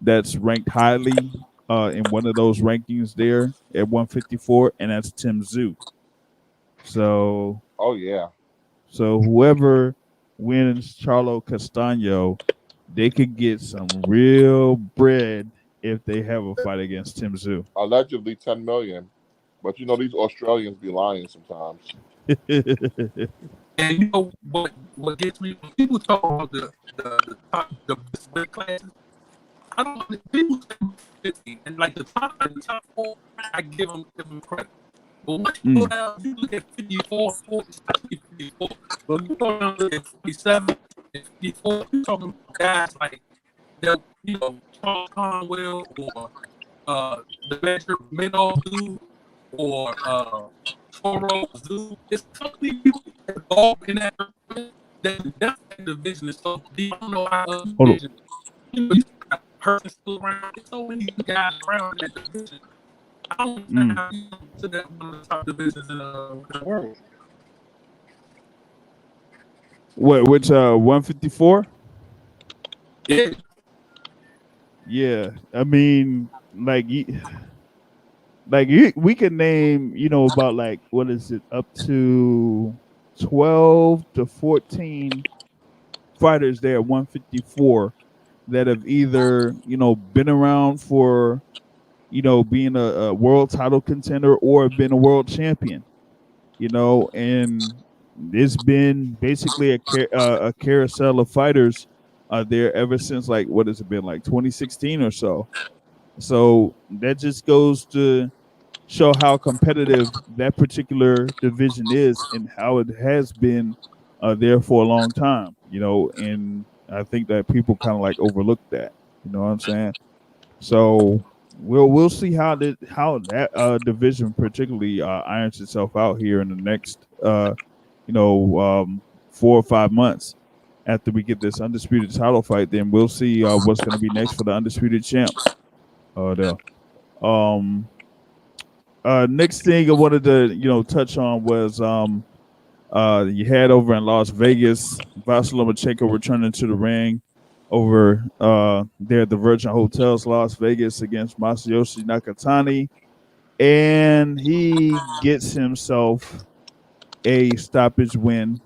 that's ranked highly in one of those rankings there at 154, and that's Tim Tszyu. So, oh yeah. So whoever wins Charlo Castano, they could get some real bread if they have a fight against Tim Tszyu. Allegedly 10 million, but these Australians be lying sometimes. And you know what gets me when people talk about the top the classes. I don't people say 50 and like the top 4, I give them credit. But once you go down, you look at 54, 40, 54. But you go down and look at 47, 54, you're talking about guys like that, Charles Conwell or the Measure Minoff dude or Toro dude. It's totally people involved in that division is so deep. I don't know how division. You got a person still around. There's so many guys around that division. I don't know how you to that one of the top divisions in the world. Which 154? Yeah. Yeah. I mean, we can name, about like, what is it, up to 12 to 14 fighters there at 154 that have either, been around for, being a world title contender or been a world champion, and it's been basically a carousel of fighters there ever since, like, what has it been, like 2016 or so. So that just goes to show how competitive that particular division is and how it has been there for a long time, and I think that people kind of like overlook that, you know what I'm saying? So we'll see how that division particularly irons itself out here in the next 4 or 5 months after we get this undisputed title fight. Then we'll see what's going to be next for the undisputed champ. Next thing I wanted to touch on was you had over in Las Vegas, Vasyl Lomachenko returning to the ring over there at the Virgin Hotels Las Vegas against Masayoshi Nakatani, and he gets himself a stoppage win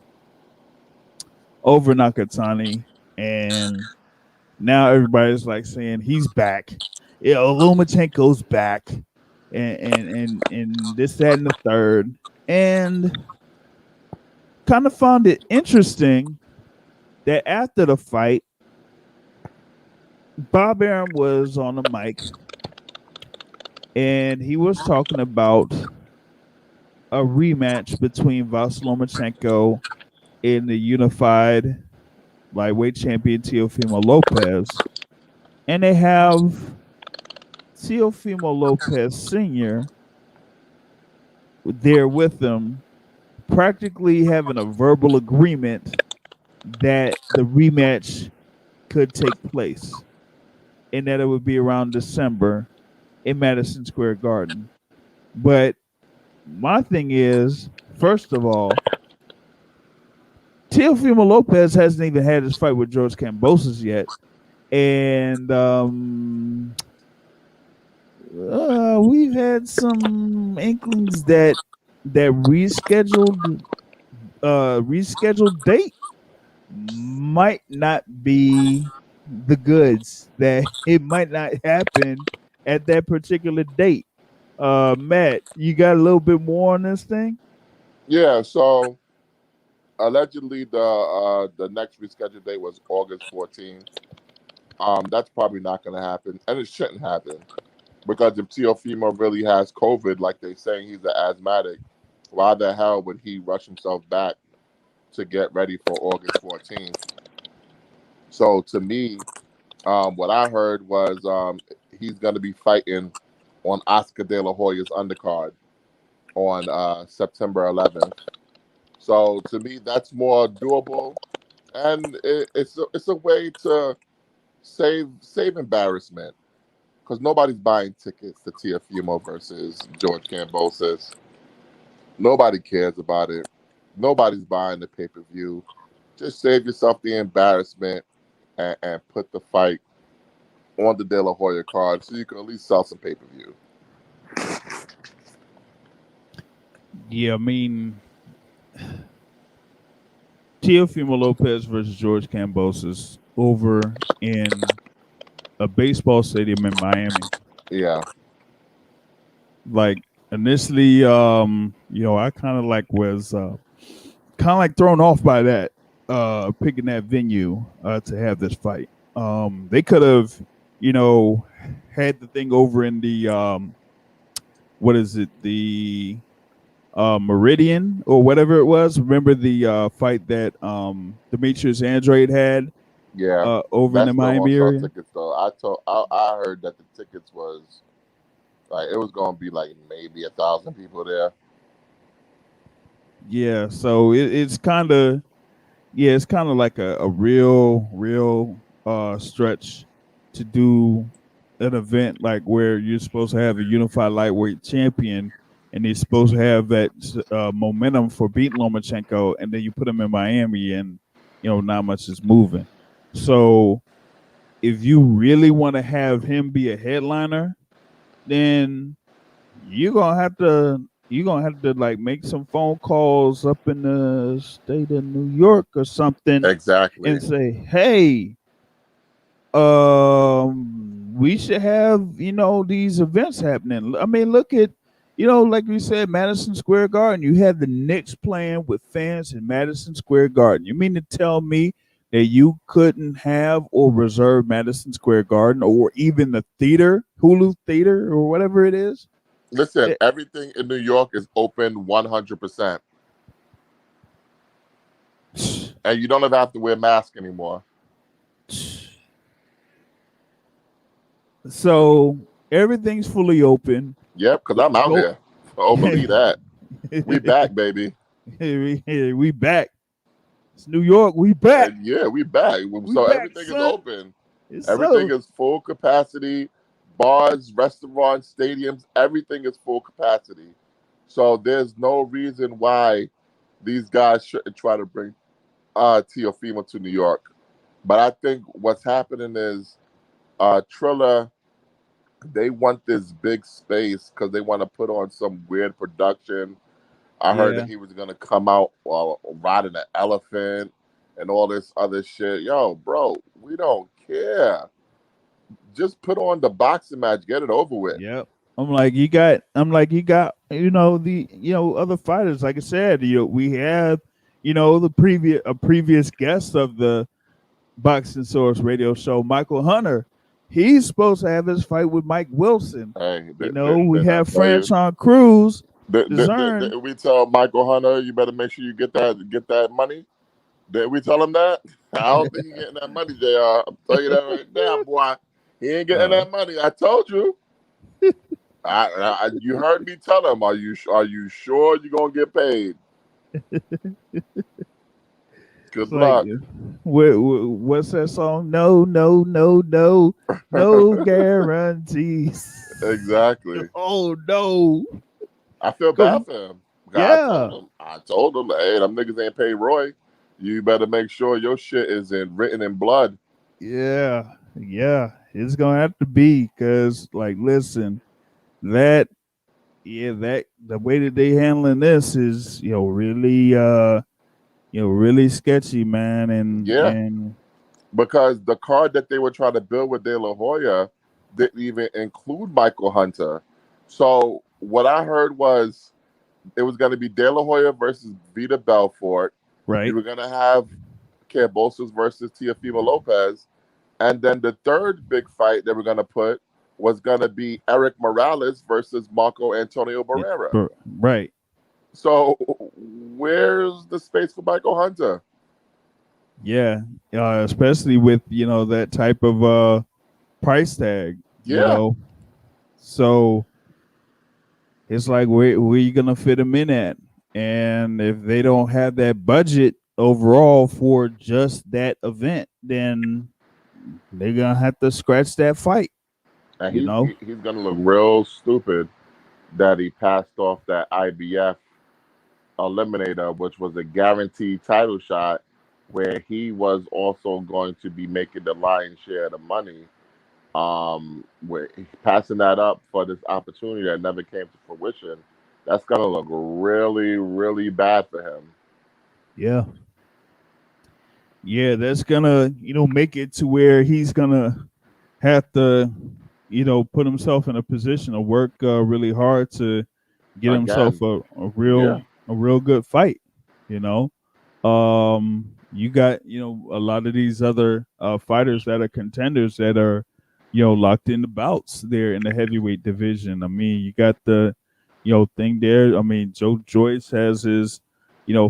over Nakatani, and now everybody's like saying he's back. Yeah, Lomachenko's back, and this, that, and the third, and kind of found it interesting that after the fight, Bob Arum was on the mic, and he was talking about a rematch between Vasyl Lomachenko and the unified lightweight champion Teofimo Lopez, and they have Teofimo Lopez Sr. there with them, practically having a verbal agreement that the rematch could take place and that it would be around December in Madison Square Garden. But my thing is, first of all, Teofimo Lopez hasn't even had his fight with George Kambosos yet. And we've had some inklings that rescheduled date might not be the goods, that it might not happen at that particular date. Matt, you got a little bit more on this thing? Yeah, so allegedly the next rescheduled date was August 14th. That's probably not going to happen, and it shouldn't happen, because if Teofimo really has COVID, like they're saying he's an asthmatic, why the hell would he rush himself back to get ready for August 14th? So to me, what I heard was he's going to be fighting on Oscar De La Hoya's undercard on September 11th. So to me, that's more doable, and it's a way to save embarrassment, because nobody's buying tickets to Teofimo versus George Kambosos. Nobody cares about it. Nobody's buying the pay-per-view. Just save yourself the embarrassment and put the fight on the De La Hoya card so you can at least sell some pay-per-view. Yeah, I mean, Teofimo Lopez versus George Kambosos over in a baseball stadium in Miami. Yeah. Like initially, I kind of was thrown off by that, picking that venue to have this fight. They could have, had the thing over in the what is it, the Meridian or whatever it was. Remember the fight that Demetrius Andrade had? Yeah, over in the Miami area. Tickets though. I heard that the tickets was like it was gonna be like maybe 1,000 people there. Yeah, so it's kind of like a real stretch to do an event like where you're supposed to have a unified lightweight champion, and he's supposed to have that momentum for beating Lomachenko, and then you put him in Miami, and not much is moving. So if you really want to have him be a headliner, then you're gonna have to like make some phone calls up in the state of New York or something, Exactly, and say, hey, we should have these events happening. I mean, look at like we said, Madison Square Garden. You had the Knicks playing with fans in Madison Square Garden. You mean to tell me that you couldn't have or reserve Madison Square Garden, or even the theater, Hulu Theater, or whatever it is? Listen, everything in New York is open 100%. And you don't even have to wear a mask anymore. So everything's fully open. Yep, because I'm out here. Oh, believe that. We back, baby. We back. It's New York. We back. Yeah, we back. So back, everything son. Is open. Everything is full capacity. Bars, restaurants, stadiums, everything is full capacity. So there's no reason why these guys shouldn't try to bring Teofimo to New York. But I think what's happening is Triller, they want this big space because they want to put on some weird production. I heard that he was going to come out riding an elephant and all this other shit. Yo, bro, we don't care. Just put on the boxing match, get it over with. Yep. I'm like, you got, other fighters. Like I said, we have, a previous guest of the Boxing Source radio show, Michael Hunter. He's supposed to have his fight with Mike Wilson. Hey, we have Franchon Cruz. We tell Michael Hunter, you better make sure you get that money. Did we tell him that? I don't think he's getting that money, JR. I'm telling you that right now, boy. He ain't getting that money. I told you. You heard me tell him. Are you sure you're gonna get paid? Good luck. What's that song? No guarantees. Exactly. Oh no. I feel bad for him. Yeah. I told him, hey, them niggas ain't paid Roy. You better make sure your shit is written in blood. Yeah. It's gonna have to be, because, like, listen, the way that they handling this is, really sketchy, man. And because the card that they were trying to build with De La Hoya didn't even include Michael Hunter. So what I heard was it was going to be De La Hoya versus Vita Belfort. Right. You were going to have Cambosos versus Teofimo Lopez. And then the third big fight they were going to put was going to be Eric Morales versus Marco Antonio Barrera. Right. So where's the space for Michael Hunter? Yeah. Especially with, that type of price tag. Yeah. So it's like, where you going to fit him in at? And if they don't have that budget overall for just that event, then they're going to have to scratch that fight. And he's going to look real stupid that he passed off that IBF eliminator, which was a guaranteed title shot, where he was also going to be making the lion's share of the money. Where he's passing that up for this opportunity that never came to fruition. That's going to look really, really bad for him. Yeah. Yeah, that's gonna, make it to where he's gonna have to, put himself in a position to work really hard to get himself a real good fight. You got, a lot of these other fighters that are contenders that are, locked in the bouts there in the heavyweight division. I mean, you got the, thing there. I mean, Joe Joyce has his,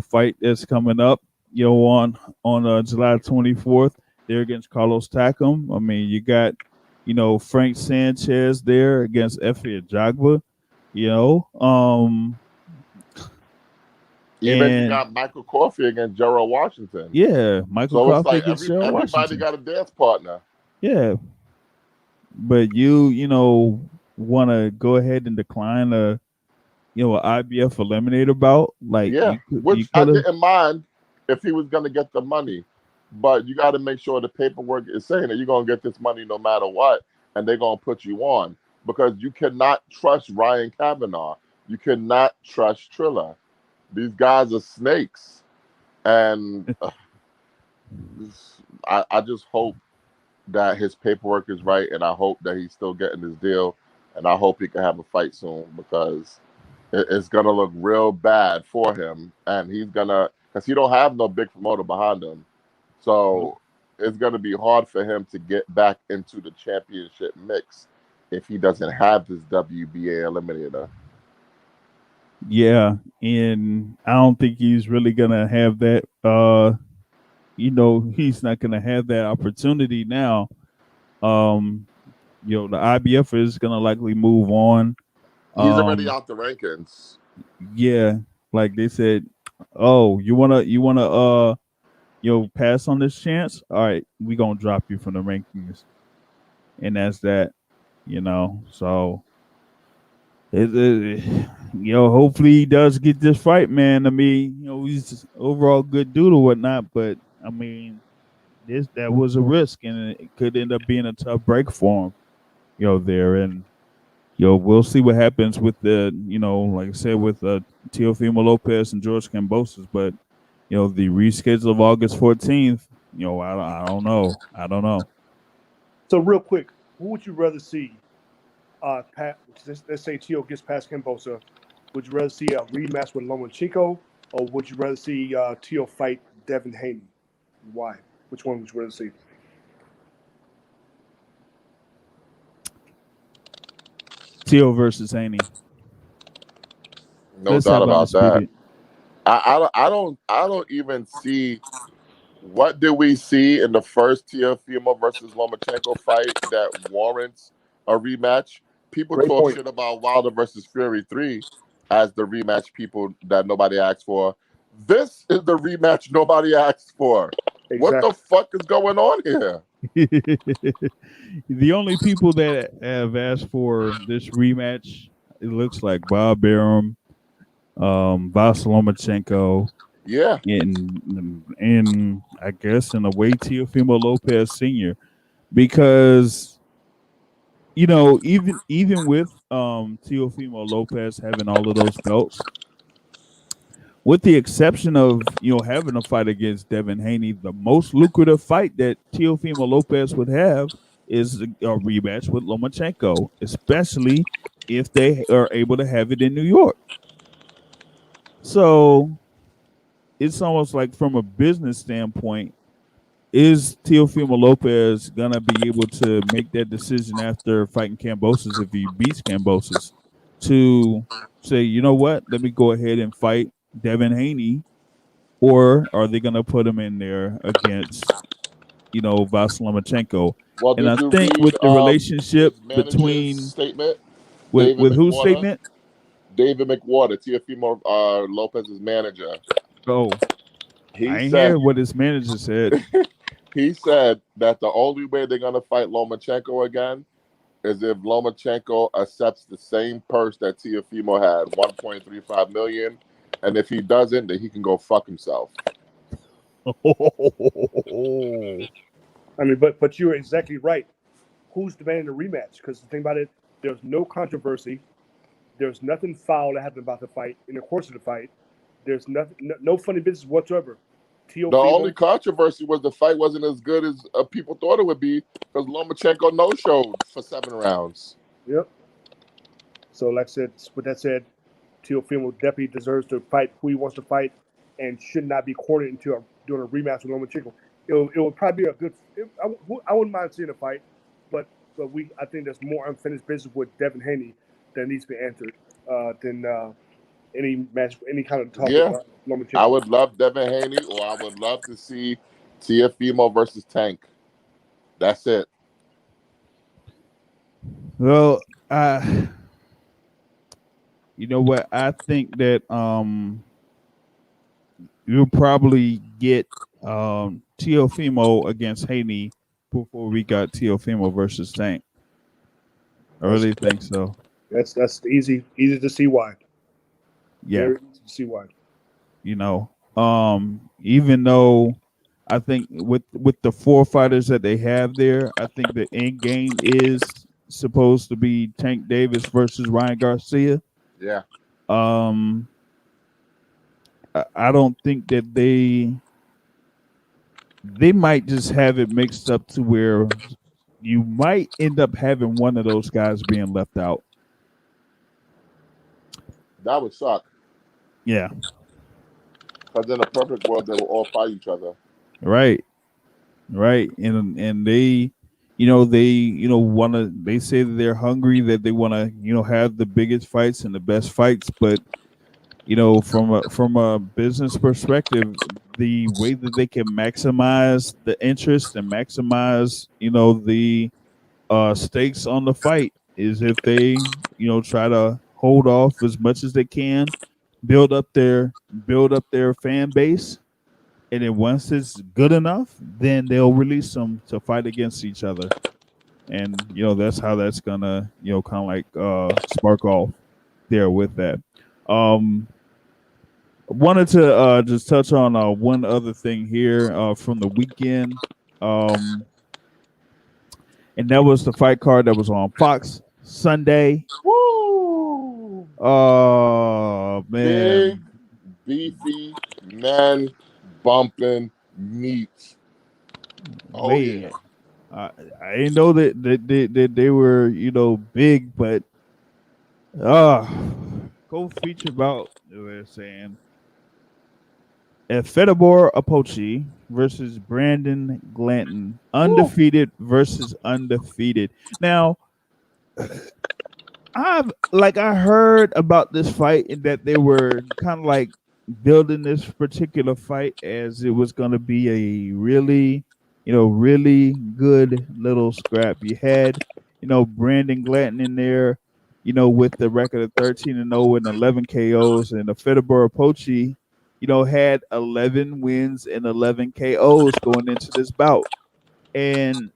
fight that's coming up, on July 24th there against Carlos Takam. I mean, you got, Frank Sanchez there against Efe Ajagba, Even you got Michael Coffey against Gerald Washington. Yeah, Michael Coffey against Gerald Washington. Everybody got a dance partner. Yeah. But you want to go ahead and decline a, an IBF eliminator bout? Like, which I didn't mind if he was going to get the money. But you got to make sure the paperwork is saying that you're going to get this money no matter what, and they're going to put you on. Because you cannot trust Ryan Kavanaugh. You cannot trust Triller. These guys are snakes. And I just hope that his paperwork is right, and I hope that he's still getting his deal, and I hope he can have a fight soon, because it's going to look real bad for him, and because he don't have no big promoter behind him. So it's going to be hard for him to get back into the championship mix if he doesn't have this WBA eliminator. Yeah, and I don't think he's really going to have that. He's not going to have that opportunity now. The IBF is going to likely move on. He's already out the rankings. Yeah, like they said, oh, you wanna pass on this chance? All right, we gonna drop you from the rankings, and that's that. So hopefully he does get this fight, man. I mean, he's overall good dude or whatnot, but I mean, that was a risk, and it could end up being a tough break for him, there. And we'll see what happens with the, like I said, with Teofimo Lopez and George Kambosos. But the reschedule of August 14th, I don't know. So real quick, who would you rather see? Pat, let's say Teo gets past Kambosa. Would you rather see a rematch with Lomachenko, or would you rather see Teo fight Devin Haney? Why? Which one would you rather see? Teo versus Haney. No doubt about that. I don't even see, what did we see in the first Teofimo versus Lomachenko fight that warrants a rematch? People talk shit about Wilder versus Fury 3 as the rematch people that nobody asked for. This is the rematch nobody asked for. Exactly. What the fuck is going on here? The only people that have asked for this rematch, it looks like Bob Arum, Vas Lomachenko, yeah, and I guess in a way Teofimo Lopez Sr. Because even with Teofimo Lopez having all of those belts, with the exception of having a fight against Devin Haney, the most lucrative fight that Teofimo Lopez would have is a rematch with Lomachenko, especially if they are able to have it in New York. So it's almost like, from a business standpoint, is Teofimo Lopez gonna be able to make that decision after fighting Kambosos, if he beats Kambosos, to say, you know what, let me go ahead and fight Devin Haney, or are they gonna put him in there against Vas Lomachenko? Well, and I think with the relationship between statement, with whose statement? David McWater, Teofimo Lopez's manager. Oh, I ain't hear what his manager said. He said that the only way they're gonna fight Lomachenko again is if Lomachenko accepts the same purse that Teofimo had, $1.35 million, and if he doesn't, then he can go fuck himself. I mean, but you're exactly right. Who's demanding a rematch? Because the thing about it, there's no controversy. There's nothing foul that happened about the fight in the course of the fight. There's nothing, no funny business whatsoever. The only controversy was the fight wasn't as good as people thought it would be, because Lomachenko no-showed for 7 rounds. Yep. So, like I said, with that said, Teofimo definitely deserves to fight who he wants to fight, and should not be cornered into doing a rematch with Lomachenko. It would probably be a good. I wouldn't mind seeing a fight, but I think there's more unfinished business with Devin Haney that needs to be answered than any match, any kind of talk about Lomachenko. I would love Devin Haney, or I would love to see Teofimo versus Tank. That's it. Well, you know what? I think that you'll probably get Teofimo against Haney before we got Teofimo versus Tank. I really think so. That's easy to see why. Yeah, very easy to see why. Even though I think with the 4 fighters that they have there, I think the end game is supposed to be Tank Davis versus Ryan Garcia. Yeah. I don't think that they might just have it mixed up to where you might end up having one of those guys being left out. That would suck. Yeah. Because in a perfect world, they will all fight each other. Right. And they, they say that they're hungry, that they want to, have the biggest fights and the best fights. But, from a business perspective, the way that they can maximize the interest and maximize, the stakes on the fight is if they, try to hold off as much as they can, build up their fan base, and then once it's good enough, then they'll release them to fight against each other. And that's how that's gonna kind of like spark off there with that. Wanted to just touch on one other thing here from the weekend. Um, and that was the fight card that was on Fox Sunday. Woo! Oh Big, man, beefy men bumping meat. Oh yeah. man. I I didn't know that they were big, but uh co-feature about they were saying Fedor Apochi versus Brandon Glanton, Woo! undefeated versus undefeated. Now I heard about this fight and that they were kind of like building this particular fight as it was going to be a really good little scrap. You had Brandon Glanton in there, with the record of 13-0 and 11 KOs, and the Fedor Pochi, had 11 wins and 11 KOs going into this bout. And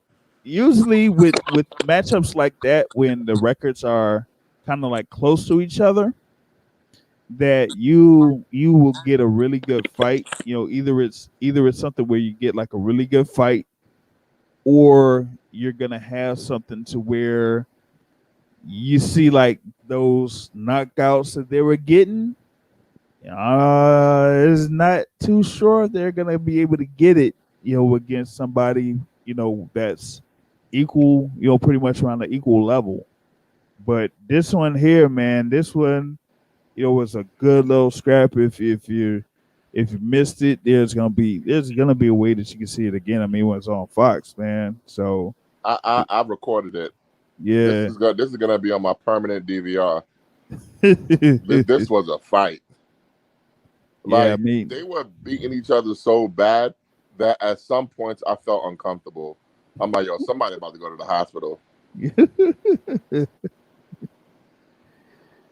usually with matchups like that, when the records are kind of like close to each other, that you will get a really good fight. Either it's something where you get like a really good fight, or you're gonna have something to where you see like those knockouts that they were getting. It's not too sure they're gonna be able to get it, against somebody, that's equal, pretty much around the equal level. But this one here, man, this one, was a good little scrap. If you missed it, there's gonna be a way that you can see it again. I mean, when it's on Fox, man. So I recorded it. yeah, This is gonna be on my permanent DVR. This was a fight. Like, yeah. I mean, they were beating each other so bad that at some points I felt uncomfortable. I'm like, yo, somebody about to go to the hospital.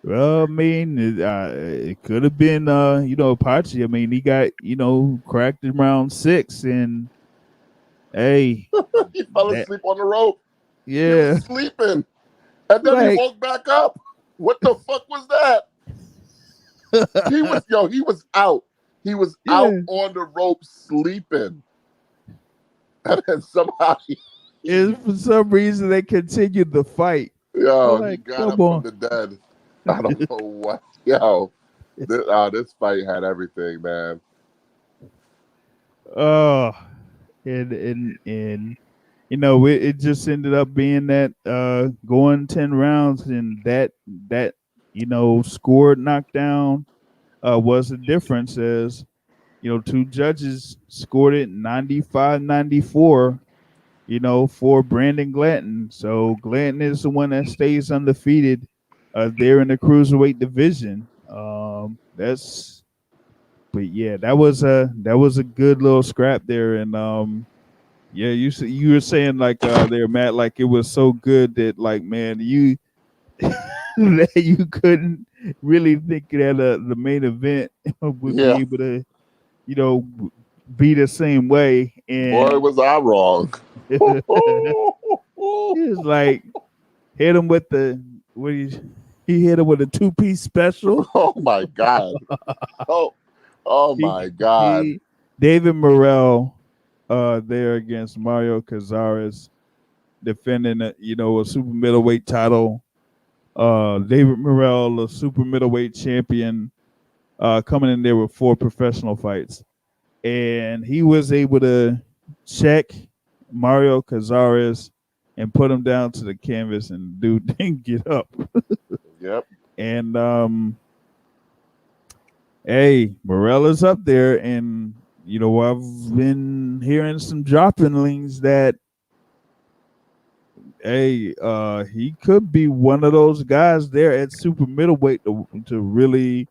well, I mean, it could have been, Apache. I mean, he got, cracked in round 6, and hey, He fell that, asleep on the rope. He yeah, was sleeping. And then he like, woke back up. What the fuck was that? He was out. He was out yeah. on the rope sleeping. And then somebody, And for some reason, they continued the fight. I'm he like, got come up from on. the dead. I don't know what. This fight had everything, man. Oh, and it just ended up being that going 10 rounds, and that scored knockdown was the difference, as two judges scored it 95-94, for Brandon Glanton. So Glanton is the one that stays undefeated there in the cruiserweight division. But yeah, that was a good little scrap there. And yeah, you were saying like there, Matt, like it was so good that, like, man, you that you couldn't really think that the main event would be Yeah. able to you know be the same way. Boy, And was I wrong. it's like hit him with the what he hit him with a 2-piece special. Oh my God. Oh he, my God. David Morrell there against Mario Cazares, defending a super middleweight title. David Morrell, a super middleweight champion, coming in there with 4 professional fights, and he was able to check Mario Cazares and put him down to the canvas, and dude didn't get up. Yep. And hey, Morrell is up there, and I've been hearing some droppings that hey, he could be one of those guys there at super middleweight to really,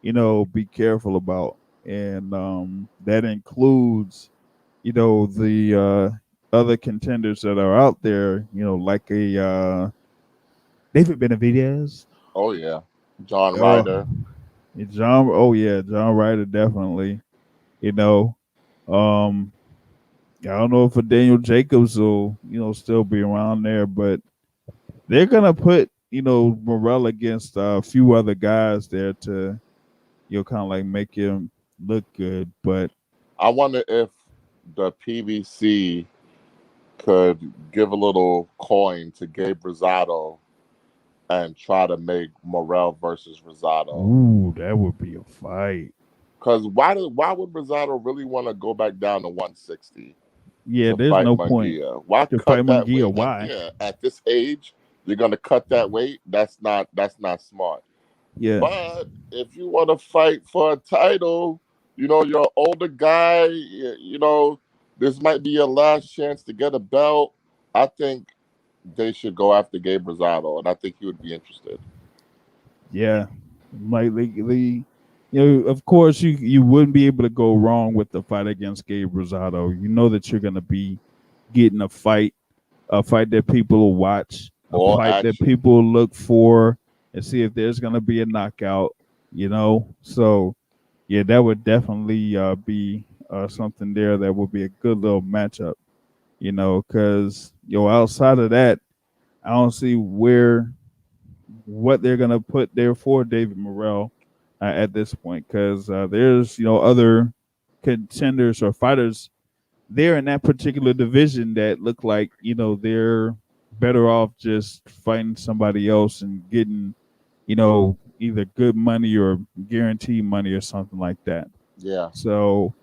be careful about. And that includes, the other contenders that are out there, like a David Benavidez. Oh yeah. John Uh, Ryder. John Ryder, definitely. You know, um, I don't know if a Daniel Jacobs will, still be around there, but they're gonna put, Morel against a few other guys there to, kind of like make him look good. But I wonder if the PBC could give a little coin to Gabe Rosado and try to make Morrell versus Rosado. Ooh, that would be a fight. Because why would Rosado really want to go back down to 160? Yeah, To there's fight no point Munguia? Why to cut fight that Munguia. weight? Why? Yeah, at this age, you're gonna cut that weight. That's not smart. Yeah, But if you want to fight for a title, you're an older guy. This might be your last chance to get a belt. I think they should go after Gabe Rosado, and I think he would be interested. yeah. Like of course, you wouldn't be able to go wrong with the fight against Gabe Rosado. You know that you're gonna be getting a fight that people will watch, a All fight that action. people will look for and see if there's gonna be a knockout. So yeah, that would definitely be something there that would be a good little matchup. Because outside of that, I don't see what they're gonna put there for David Morrell at this point. Because there's other contenders or fighters there in that particular division that look like they're better off just fighting somebody else and getting either good money or guaranteed money or something like that. Yeah. So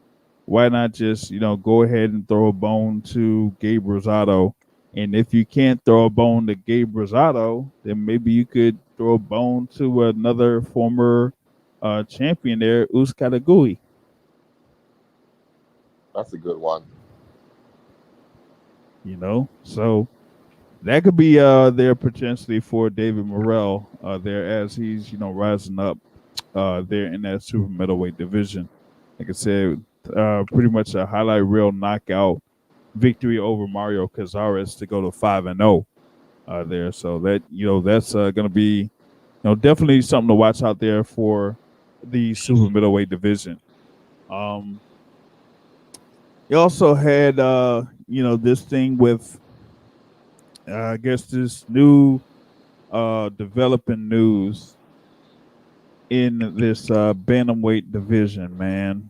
why not just go ahead and throw a bone to Gabe Rosado? And if you can't throw a bone to Gabe Rosado, then maybe you could throw a bone to another former champion there, Uskadagui. That's a good one. So that could be there potentially for David Morrell there as he's rising up there in that super middleweight division. Like I said, pretty much a highlight reel knockout victory over Mario Cazares to go to 5-0 there. So that that's going to be definitely something to watch out there for the super middleweight division. You also had this thing with I guess this new developing news in this bantamweight division, man.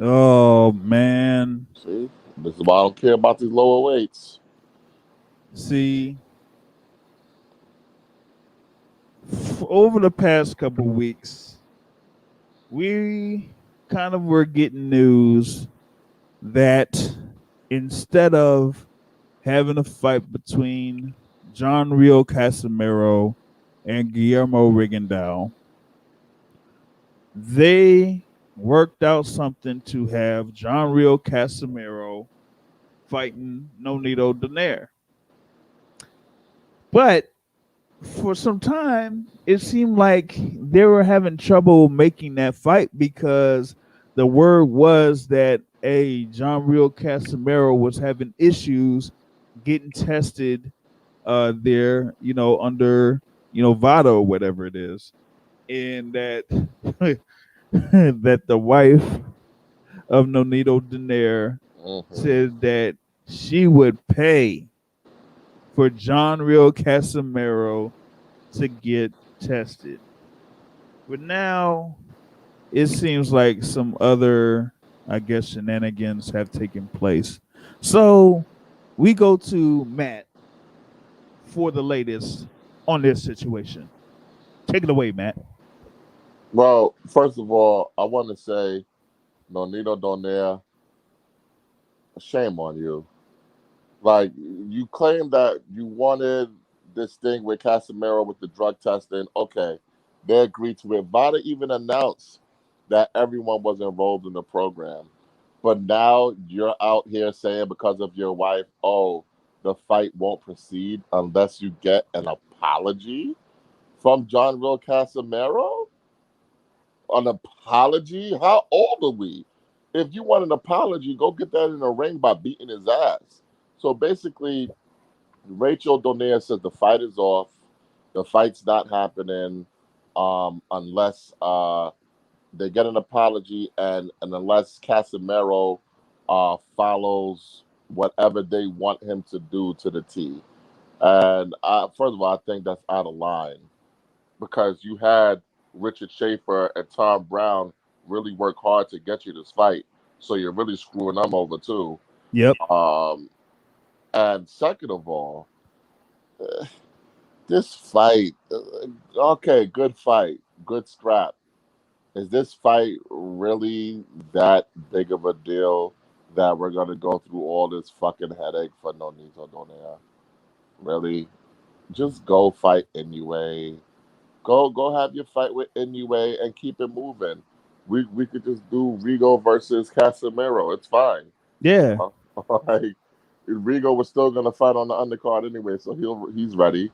Oh man. See, this is why I don't care about these lower weights. See, over the past couple weeks, we kind of were getting news that instead of having a fight between John Rio Casimiro and Guillermo Rigondeaux, they worked out something to have John Rio Casimiro fighting Nonito Donaire. But for some time, it seemed like they were having trouble making that fight because the word was that John Rio Casimiro was having issues getting tested there, under VADA or whatever it is, and that that the wife of Nonito Donaire said that she would pay for John Rio Casimiro to get tested. But now it seems like some other, I guess, shenanigans have taken place. So we go to Matt for the latest on this situation. Take it away, Matt. Well, first of all, I want to say, Nonito Donaire, shame on you. Like, you claim that you wanted this thing with Casemiro with the drug testing. Okay, they agreed to it. VADA even announced that everyone was enrolled in the program. But now you're out here saying because of your wife, oh, the fight won't proceed unless you get an apology from John Will Casemiro? An apology? How old are we? If you want an apology, go get that in the ring by beating his ass. So basically, Rachel Donaire says the fight is off. The fight's not happening unless they get an apology and unless Casemiro follows whatever they want him to do to the T. And first of all, I think that's out of line because you had Richard Schaefer and Tom Brown really work hard to get you this fight. So you're really screwing them over too. Yep. And second of all, this fight, okay, good fight, good scrap. Is this fight really that big of a deal that we're gonna go through all this fucking headache for Nonito Donaire? Really? Just go fight anyway. Go have your fight with anyway and keep it moving. We could just do Rigo versus Casemiro. It's fine. Yeah. Like Rigo was still gonna fight on the undercard anyway, so he's ready.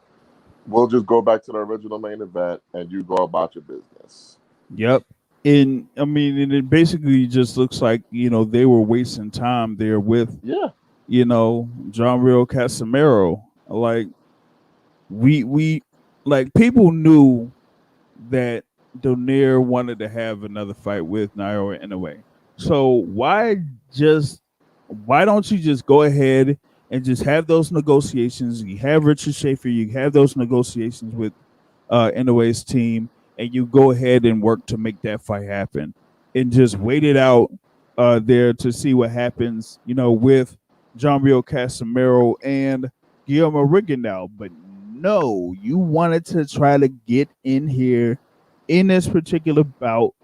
We'll just go back to the original main event and you go about your business. Yep. And I mean, and it basically just looks like, they were wasting time there with, John Real Casemiro. Like we like people knew that Donaire wanted to have another fight with Naoya Inoue. So why don't you just go ahead and just have those negotiations? You have Richard Schaefer, you have those negotiations with Inoue's team, and you go ahead and work to make that fight happen, and just wait it out there to see what happens, with John Rio Casemiro and Guillermo Rigondeaux. But no, you wanted to try to get in here in this particular bout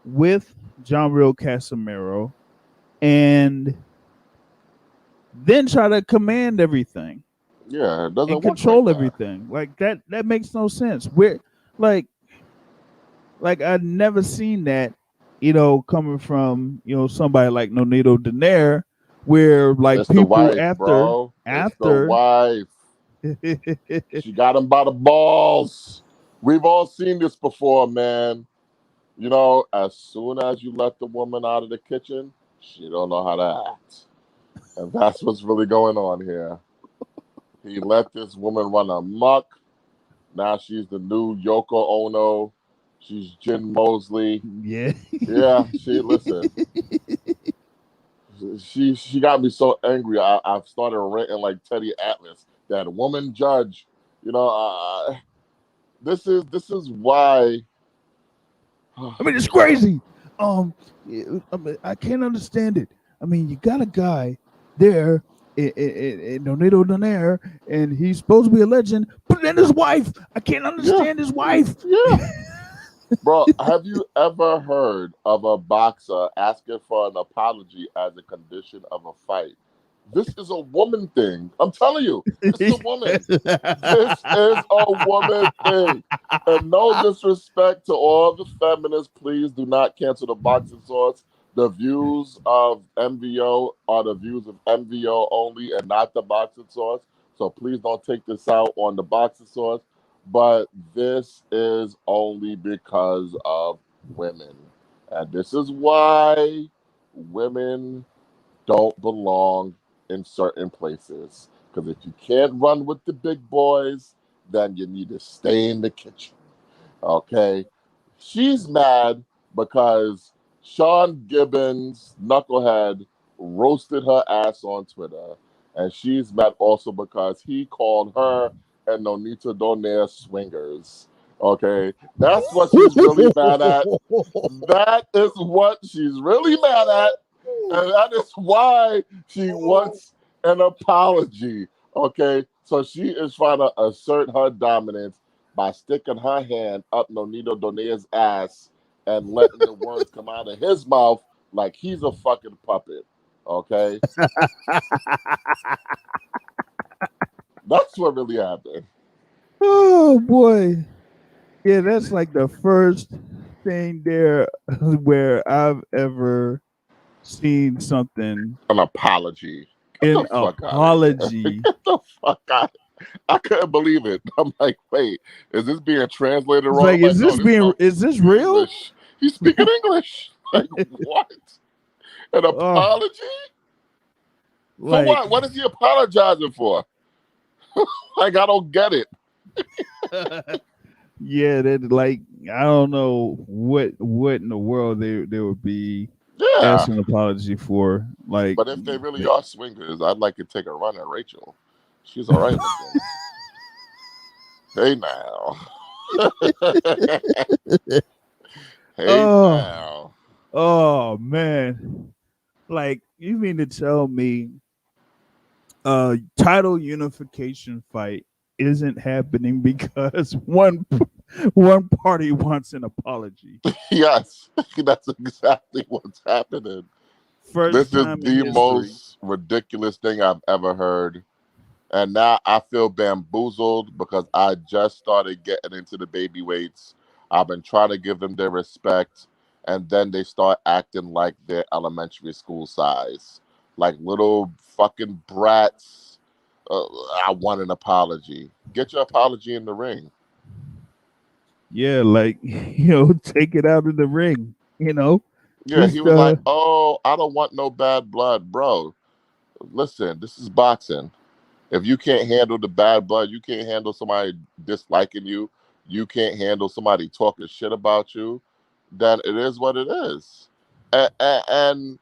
with John Rio Casemiro and then try to command everything. Yeah, it doesn't and work control like that. everything. Like that makes no sense. We're like I've never seen that, coming from, somebody like Nonito Donaire, where like It's people the wife, after bro. It's the wife. She got him by the balls. We've all seen this before, man. As soon as you let the woman out of the kitchen, she don't know how to act. And that's what's really going on here. He let this woman run amok. Now she's the new Yoko Ono. She's Jen Mosley. Yeah. Yeah, listen. She got me so angry. I've started ranting like Teddy Atlas. That woman judge. This is why. I mean, it's crazy. I can't understand it. I mean, you got a guy there, Nonito Donaire, and he's supposed to be a legend, but then his wife. I can't understand his wife. Yeah. Bro, have you ever heard of a boxer asking for an apology as a condition of a fight? This is a woman thing. I'm telling you, it's a woman. This is a woman thing. And no disrespect to all the feminists, please do not cancel the boxing source. The views of MVO are the views of MVO only and not the boxing source. So please don't take this out on the boxing source. But this is only because of women. And this is why women don't belong in certain places. Because if you can't run with the big boys, then you need to stay in the kitchen. Okay? She's mad because Sean Gibbons, knucklehead, roasted her ass on Twitter. And she's mad also because he called her and Nonito Donaire swingers. Okay? That's what she's really mad at. That is what she's really mad at. And that is why she wants an apology. Okay? So she is trying to assert her dominance by sticking her hand up Nonito Donaire's ass and letting the words come out of his mouth like he's a fucking puppet. Okay? That's what really happened. Oh boy. Yeah, that's like the first thing there where I've ever seen something. An apology. An apology. Get the fuck out. I couldn't believe it. I'm like, wait, is this being translated wrong? Like, is this real? English. He's speaking English. Like, what? An apology? For what? What is he apologizing for? Like, I don't get it. Yeah, that like I don't know what in the world they would be asking an apology for. Like, but if they really are swingers, I'd like to take a run at Rachel. She's all right with them. Hey now. Hey now. Oh man. Like, you mean to tell me Title unification fight isn't happening because one party wants an apology. Yes, that's exactly what's happening. First This is time in the history. most ridiculous thing I've ever heard. And now I feel bamboozled because I just started getting into the baby weights. I've been trying to give them their respect, and then they start acting like they're elementary school size, like little fucking brats. I want an apology. Get your apology in the ring. Yeah, like take it out of the ring. Yeah, he Just was like, "Oh, I don't want no bad blood, bro. Listen, this is boxing. If you can't handle the bad blood, you can't handle somebody disliking you, you can't handle somebody talking shit about you, then it is what it is." And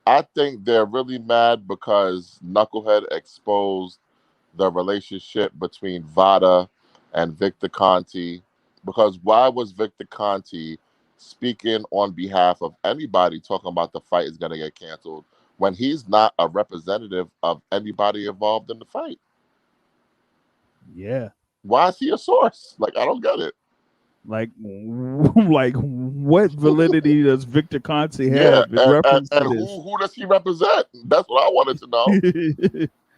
I think they're really mad because Knucklehead exposed the relationship between Vada and Victor Conti. Because why was Victor Conti speaking on behalf of anybody talking about the fight is going to get canceled when he's not a representative of anybody involved in the fight? yeah, Why is he a source? Like, I don't get it. like like what validity does Victor Conte Yeah, have in reference and to this? who does he represent? That's what I wanted to know.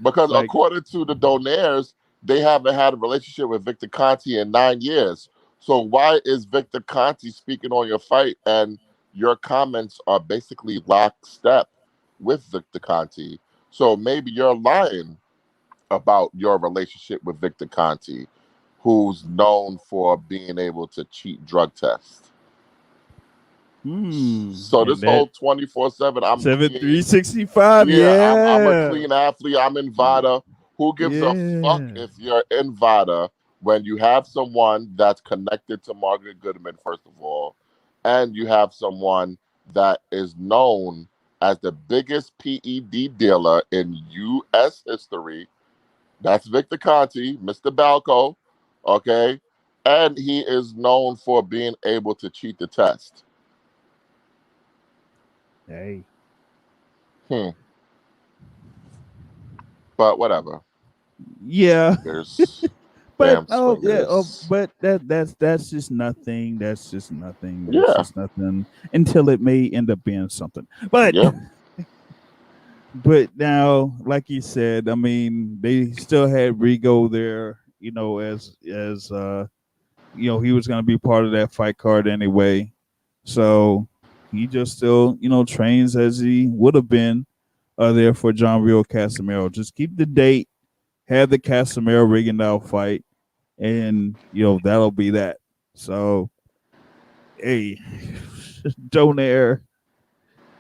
Because Like, according to the Donaires, they haven't had a relationship with Victor Conti in 9 years. So why is Victor Conti speaking on your fight and your comments are basically lockstep with Victor Conti? So maybe you're lying about your relationship with Victor Conti, who's known for being able to cheat drug tests. So and this that whole 24/7, I'm clean. 7365, Yeah, I'm a yeah, clean athlete. I'm in VADA. Who gives a fuck yeah. if you're in VADA when you have someone that's connected to Margaret Goodman, first of all, and you have someone that is known as the biggest PED dealer in U.S. history. That's Victor Conti, Mr. Balco, okay? And he is known for being able to cheat the test. Hey, Hmm. But whatever. yeah. There's But damn oh yeah, swingers. but that's just nothing. That's just nothing. That's Yeah, just nothing until it may end up being something. But yeah. but now, like you said, I mean, they still had Rigo there, as he was going to be part of that fight card anyway. So he just still, trains as he would have been there for John Rio Casimiro. Just keep the date, have the Casimiro Rigondeaux fight, and that'll be that. So, hey, Donaire,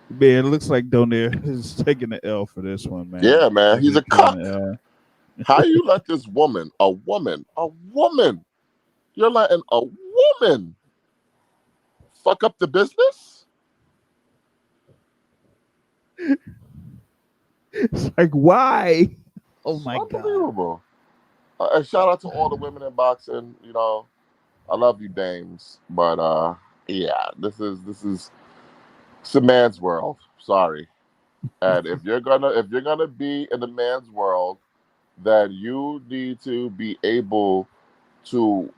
man, it looks like Donaire is taking the L for this one, man. Yeah, man. Like He's he's a taking cuck. the L. How you let this woman, a woman, you're letting a woman fuck up the business? It's like, why? Oh It's my god. unbelievable. And shout out to all the women in boxing. I love you, dames, but yeah, this is it's a man's world. Sorry. And if you're gonna be in the man's world, then you need to be able to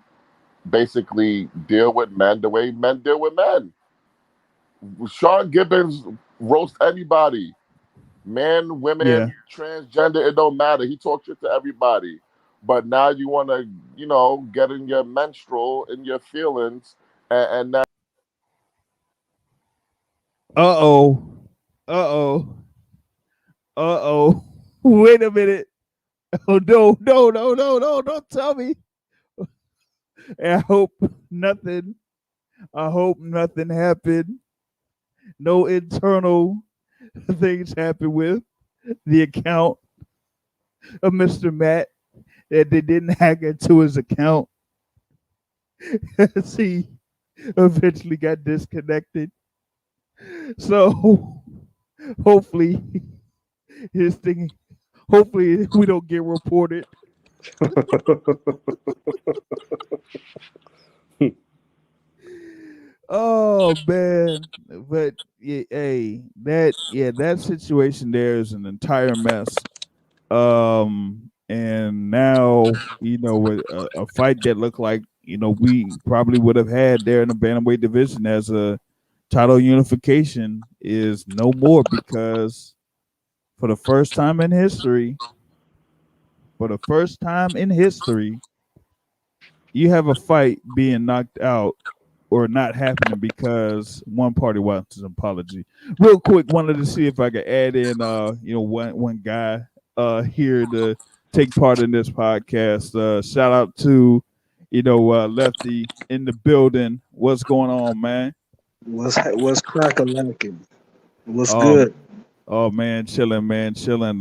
basically deal with men the way men deal with men. Sean Gibbons roast anybody, men, Yeah. women, transgender. It don't matter. He talks shit to everybody. But now you want to, get in your menstrual, in your feelings, and now. Uh oh. Uh oh. Uh oh. Wait a minute. Oh no, no, no, no, no, don't tell me. I hope nothing. I hope nothing happened. No internal things happen with the account of Mr. Matt that they didn't hack into his account. He eventually got disconnected. So hopefully his thing hopefully we don't get reported. Oh man. But yeah, hey, that situation there is an entire mess. And now, with a fight that looked like, we probably would have had there in the bantamweight division as a title unification is no more, because for the first time in history, you have a fight being knocked out or not happening because one party wants an apology. Real quick, wanted to see if I could add in one guy here to take part in this podcast. Shout out to Lefty in the building. What's going on, man? What's crack-a-lacking? What's Um good? oh man, chilling, man, chilling.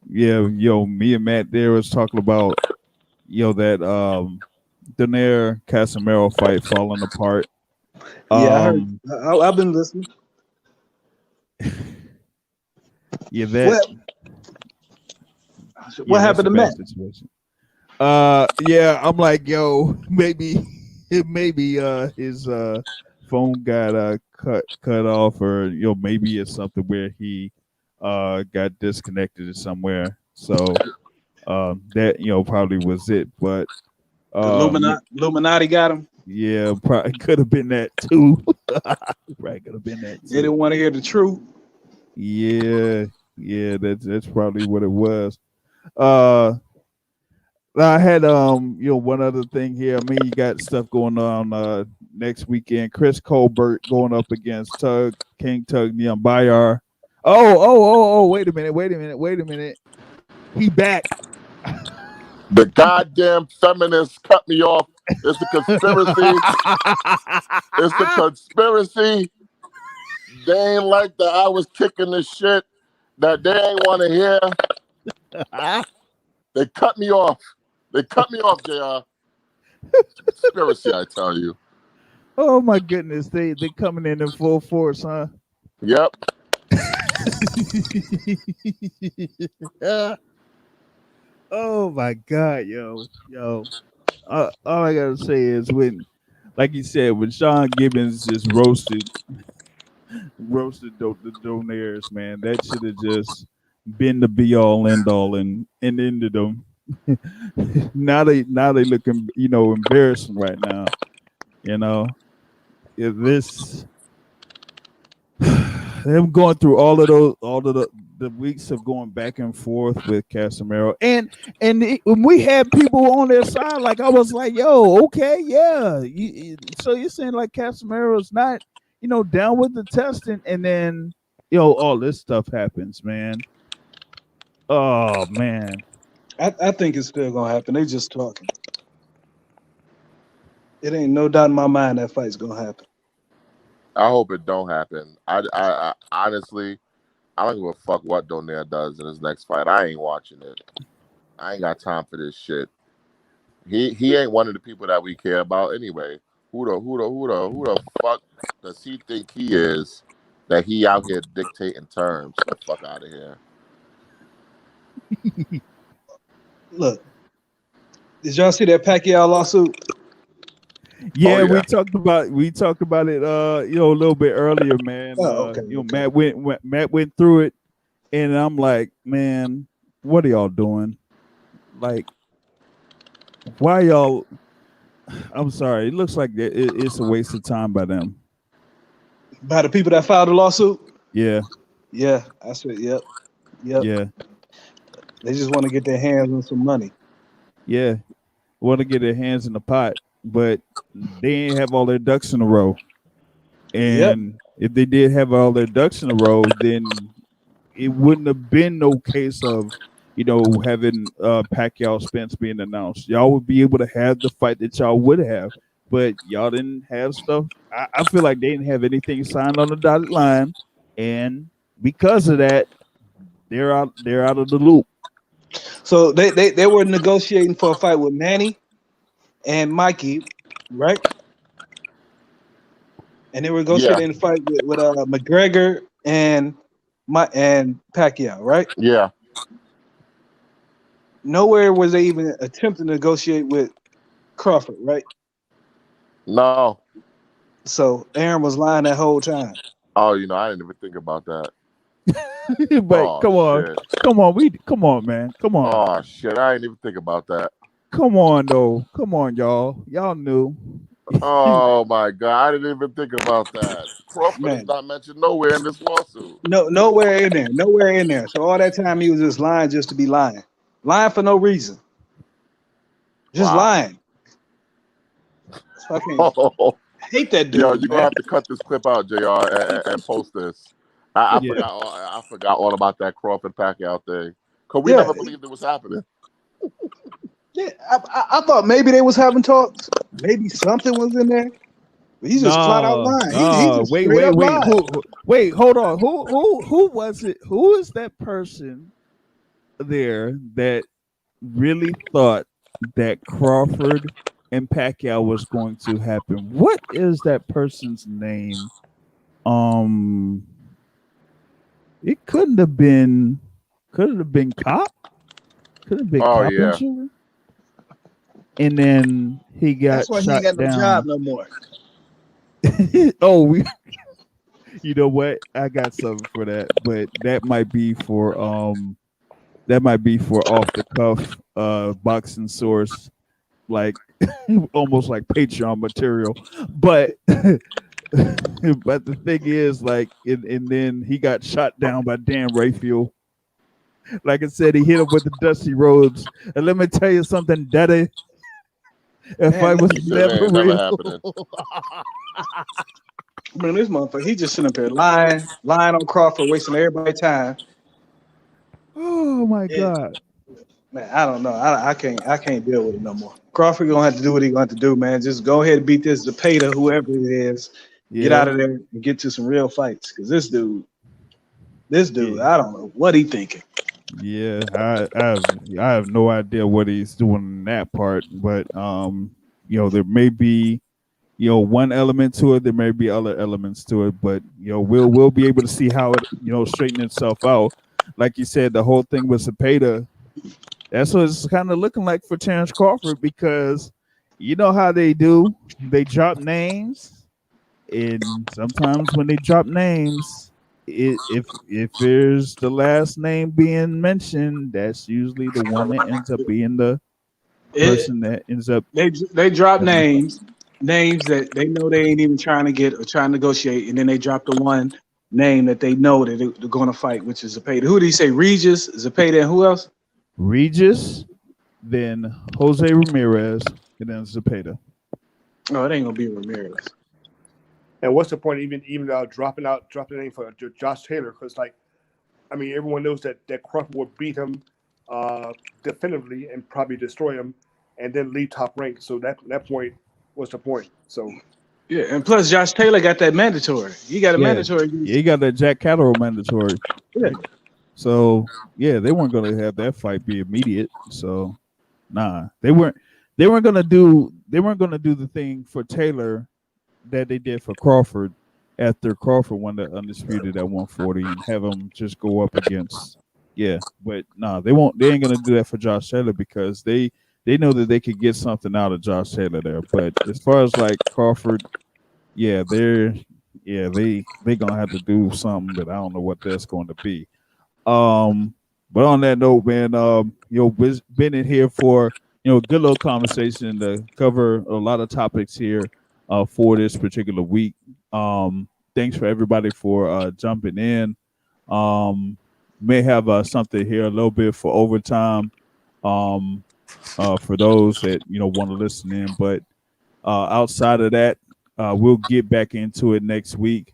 Yeah, me and Matt there was talking about that Donaire Casemiro fight falling apart. Yeah, I heard. Um I've been listening. yeah, What that's happened a to bad Matt? situation. Yeah, I'm like, yo, maybe his phone got cut off, or maybe it's something where he got disconnected somewhere. So that probably was it. But The yeah, Illuminati got him. yeah, probably could have been that too. Probably could have been that They too. didn't want to hear the truth. Yeah, yeah, that's probably what it was. Uh I had one other thing here. I mean, you got stuff going on next weekend. Chris Colbert going up against King Tug Neon Bayar. Oh, wait a minute. He back. The goddamn feminists cut me off. It's a conspiracy. It's a conspiracy. They ain't like that I was kicking the shit that they ain't want to hear. They cut me off. They cut me off, JR. Conspiracy, I tell you. Oh my goodness, they coming in full force, huh? Yep. Oh my god, yo. All I gotta say is, when, like you said, when Sean Gibbons just roasted the Donaires, man, that should have just been the be all end all, and ended them. Now they looking embarrassing right now. If this them going through all of the weeks of going back and forth with Casemiro, and when we had people on their side, like, I was like, yo, okay, yeah, so you're saying like Casemiro's not down with the testing, and then all this stuff happens, man. Oh man. I think it's still gonna happen. They just talking. It ain't no doubt in my mind that fight's gonna happen. I hope it don't happen. I honestly, I don't give a fuck what Donaire does in his next fight. I ain't watching it. I ain't got time for this shit. He ain't one of the people that we care about anyway. Who the fuck does he think he is, that he out here dictating terms? Get the fuck out of here. Look, did y'all see that Pacquiao lawsuit? Yeah, yeah. we talked about it a little bit earlier, man. Okay. Matt went through it, and I'm like, man, what are y'all doing? Like, why y'all? I'm sorry, it looks like it's a waste of time by them. By the people that filed the lawsuit? Yeah, I said, yep. yeah, They just want to get their hands on some money. yeah. Want to get their hands in the pot, but they ain't have all their ducks in a row. And if they did have all their ducks in a row, then it wouldn't have been no case of having Pacquiao Spence being announced. Y'all would be able to have the fight that y'all would have, but y'all didn't have stuff. I feel like they didn't have anything signed on the dotted line, and because of that, they're out of the loop. So they were negotiating for a fight with Manny and Mikey, right? And they were negotiating a fight with McGregor and Pacquiao, right? Yeah. Nowhere was they even attempting to negotiate with Crawford, right? No. So Aaron was lying that whole time. Oh, I didn't even think about that. But Oh, come on, shit. come on, man, come on, Oh shit! I didn't even think about that. come on, though, come on, y'all knew. Oh my god, I didn't even think about that. Crawford is Man, not mentioned nowhere in this lawsuit. nowhere in there, nowhere in there. So all that time he was just lying just to be lying, lying for no reason, just Wow. lying. Fucking Oh, hate that yo, dude, you're gonna man. have to cut this clip out, Jr. And post this. I Yeah. forgot. I forgot all about that Crawford Pacquiao thing. Cause we Yeah, never believed it was happening. yeah. I thought maybe they was having talks, maybe something was in there. But he's just flat out No, lying. He no, just straight up wait. lying. Wait, hold on. Who was it? Who is that person there that really thought that Crawford and Pacquiao was going to happen? What is that person's name? It couldn't have been. Could it have been Cop? Could have been Oh Cop and yeah. Sugar. And then he That's got why he ain't shot got no job down. no more. Oh, you know what? I got something for that, but that might be for off the cuff boxing source, like almost like Patreon material. But but the thing is, like, and then he got shot down by Dan Rayfield. Like I said, he hit him with the Dusty Rhodes. And let me tell you something, Daddy. That Man, fight was He said it never ain't never real. happening. I mean, this motherfucker, he just sitting up here lying on Crawford, wasting everybody's time. Oh my It, God. man, I don't know. I can't deal with it no more. Crawford gonna have to do what he gonna have to do, man. Just go ahead and beat this Zepeda, whoever it is. Get Yeah. out of there and get to some real fights. Cause this dude, Yeah. I don't know what he thinking. Yeah, I have no idea what he's doing in that part, but there may be, one element to it, there may be other elements to it, but we'll be able to see how it, straighten itself out. Like you said, the whole thing with Cepeda, that's what it's kind of looking like for Terrence Crawford, because you know how they do. They drop names, and sometimes when they drop names, if there's the last name being mentioned, that's usually the one that ends up being the person that ends up. They drop names that they know they ain't even trying to get or trying to negotiate, and then they drop the one name that they know that they're going to fight, which is Zepeda. Who did he say? Regis, Zepeda, and who else? Regis, then Jose Ramirez, and then Zepeda. Oh, it ain't gonna be Ramirez. And what's the point even dropping the name for Josh Taylor? Because everyone knows that Crawford would beat him definitively and probably destroy him, and then leave top rank. So that point, what's the point? So Yeah, and plus Josh Taylor got that mandatory. He got a mandatory. Yeah, he got that Jack Catterall mandatory. Yeah. So yeah, they weren't going to have that fight be immediate. So nah, they weren't going to do the thing for Taylor that they did for Crawford after Crawford won the undisputed at 140 and have him just go up against. Yeah, but nah, they ain't going to do that for Josh Taylor, because they know that they could get something out of Josh Taylor there. But as far as like Crawford, yeah, they gonna have to do something, but I don't know what that's going to be. But on that note, man, been in here for a good little conversation to cover a lot of topics here for this particular week. Thanks for everybody for jumping in. May have something here a little bit for overtime. For those that want to listen in, but outside of that, we'll get back into it next week.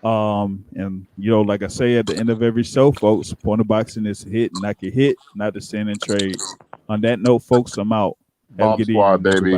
And like I say at the end of every show, folks, point of boxing is hit, not get hit, not to stand and trade. On that note, folks, I'm out. Have a Bomb good squad, evening, baby. everybody.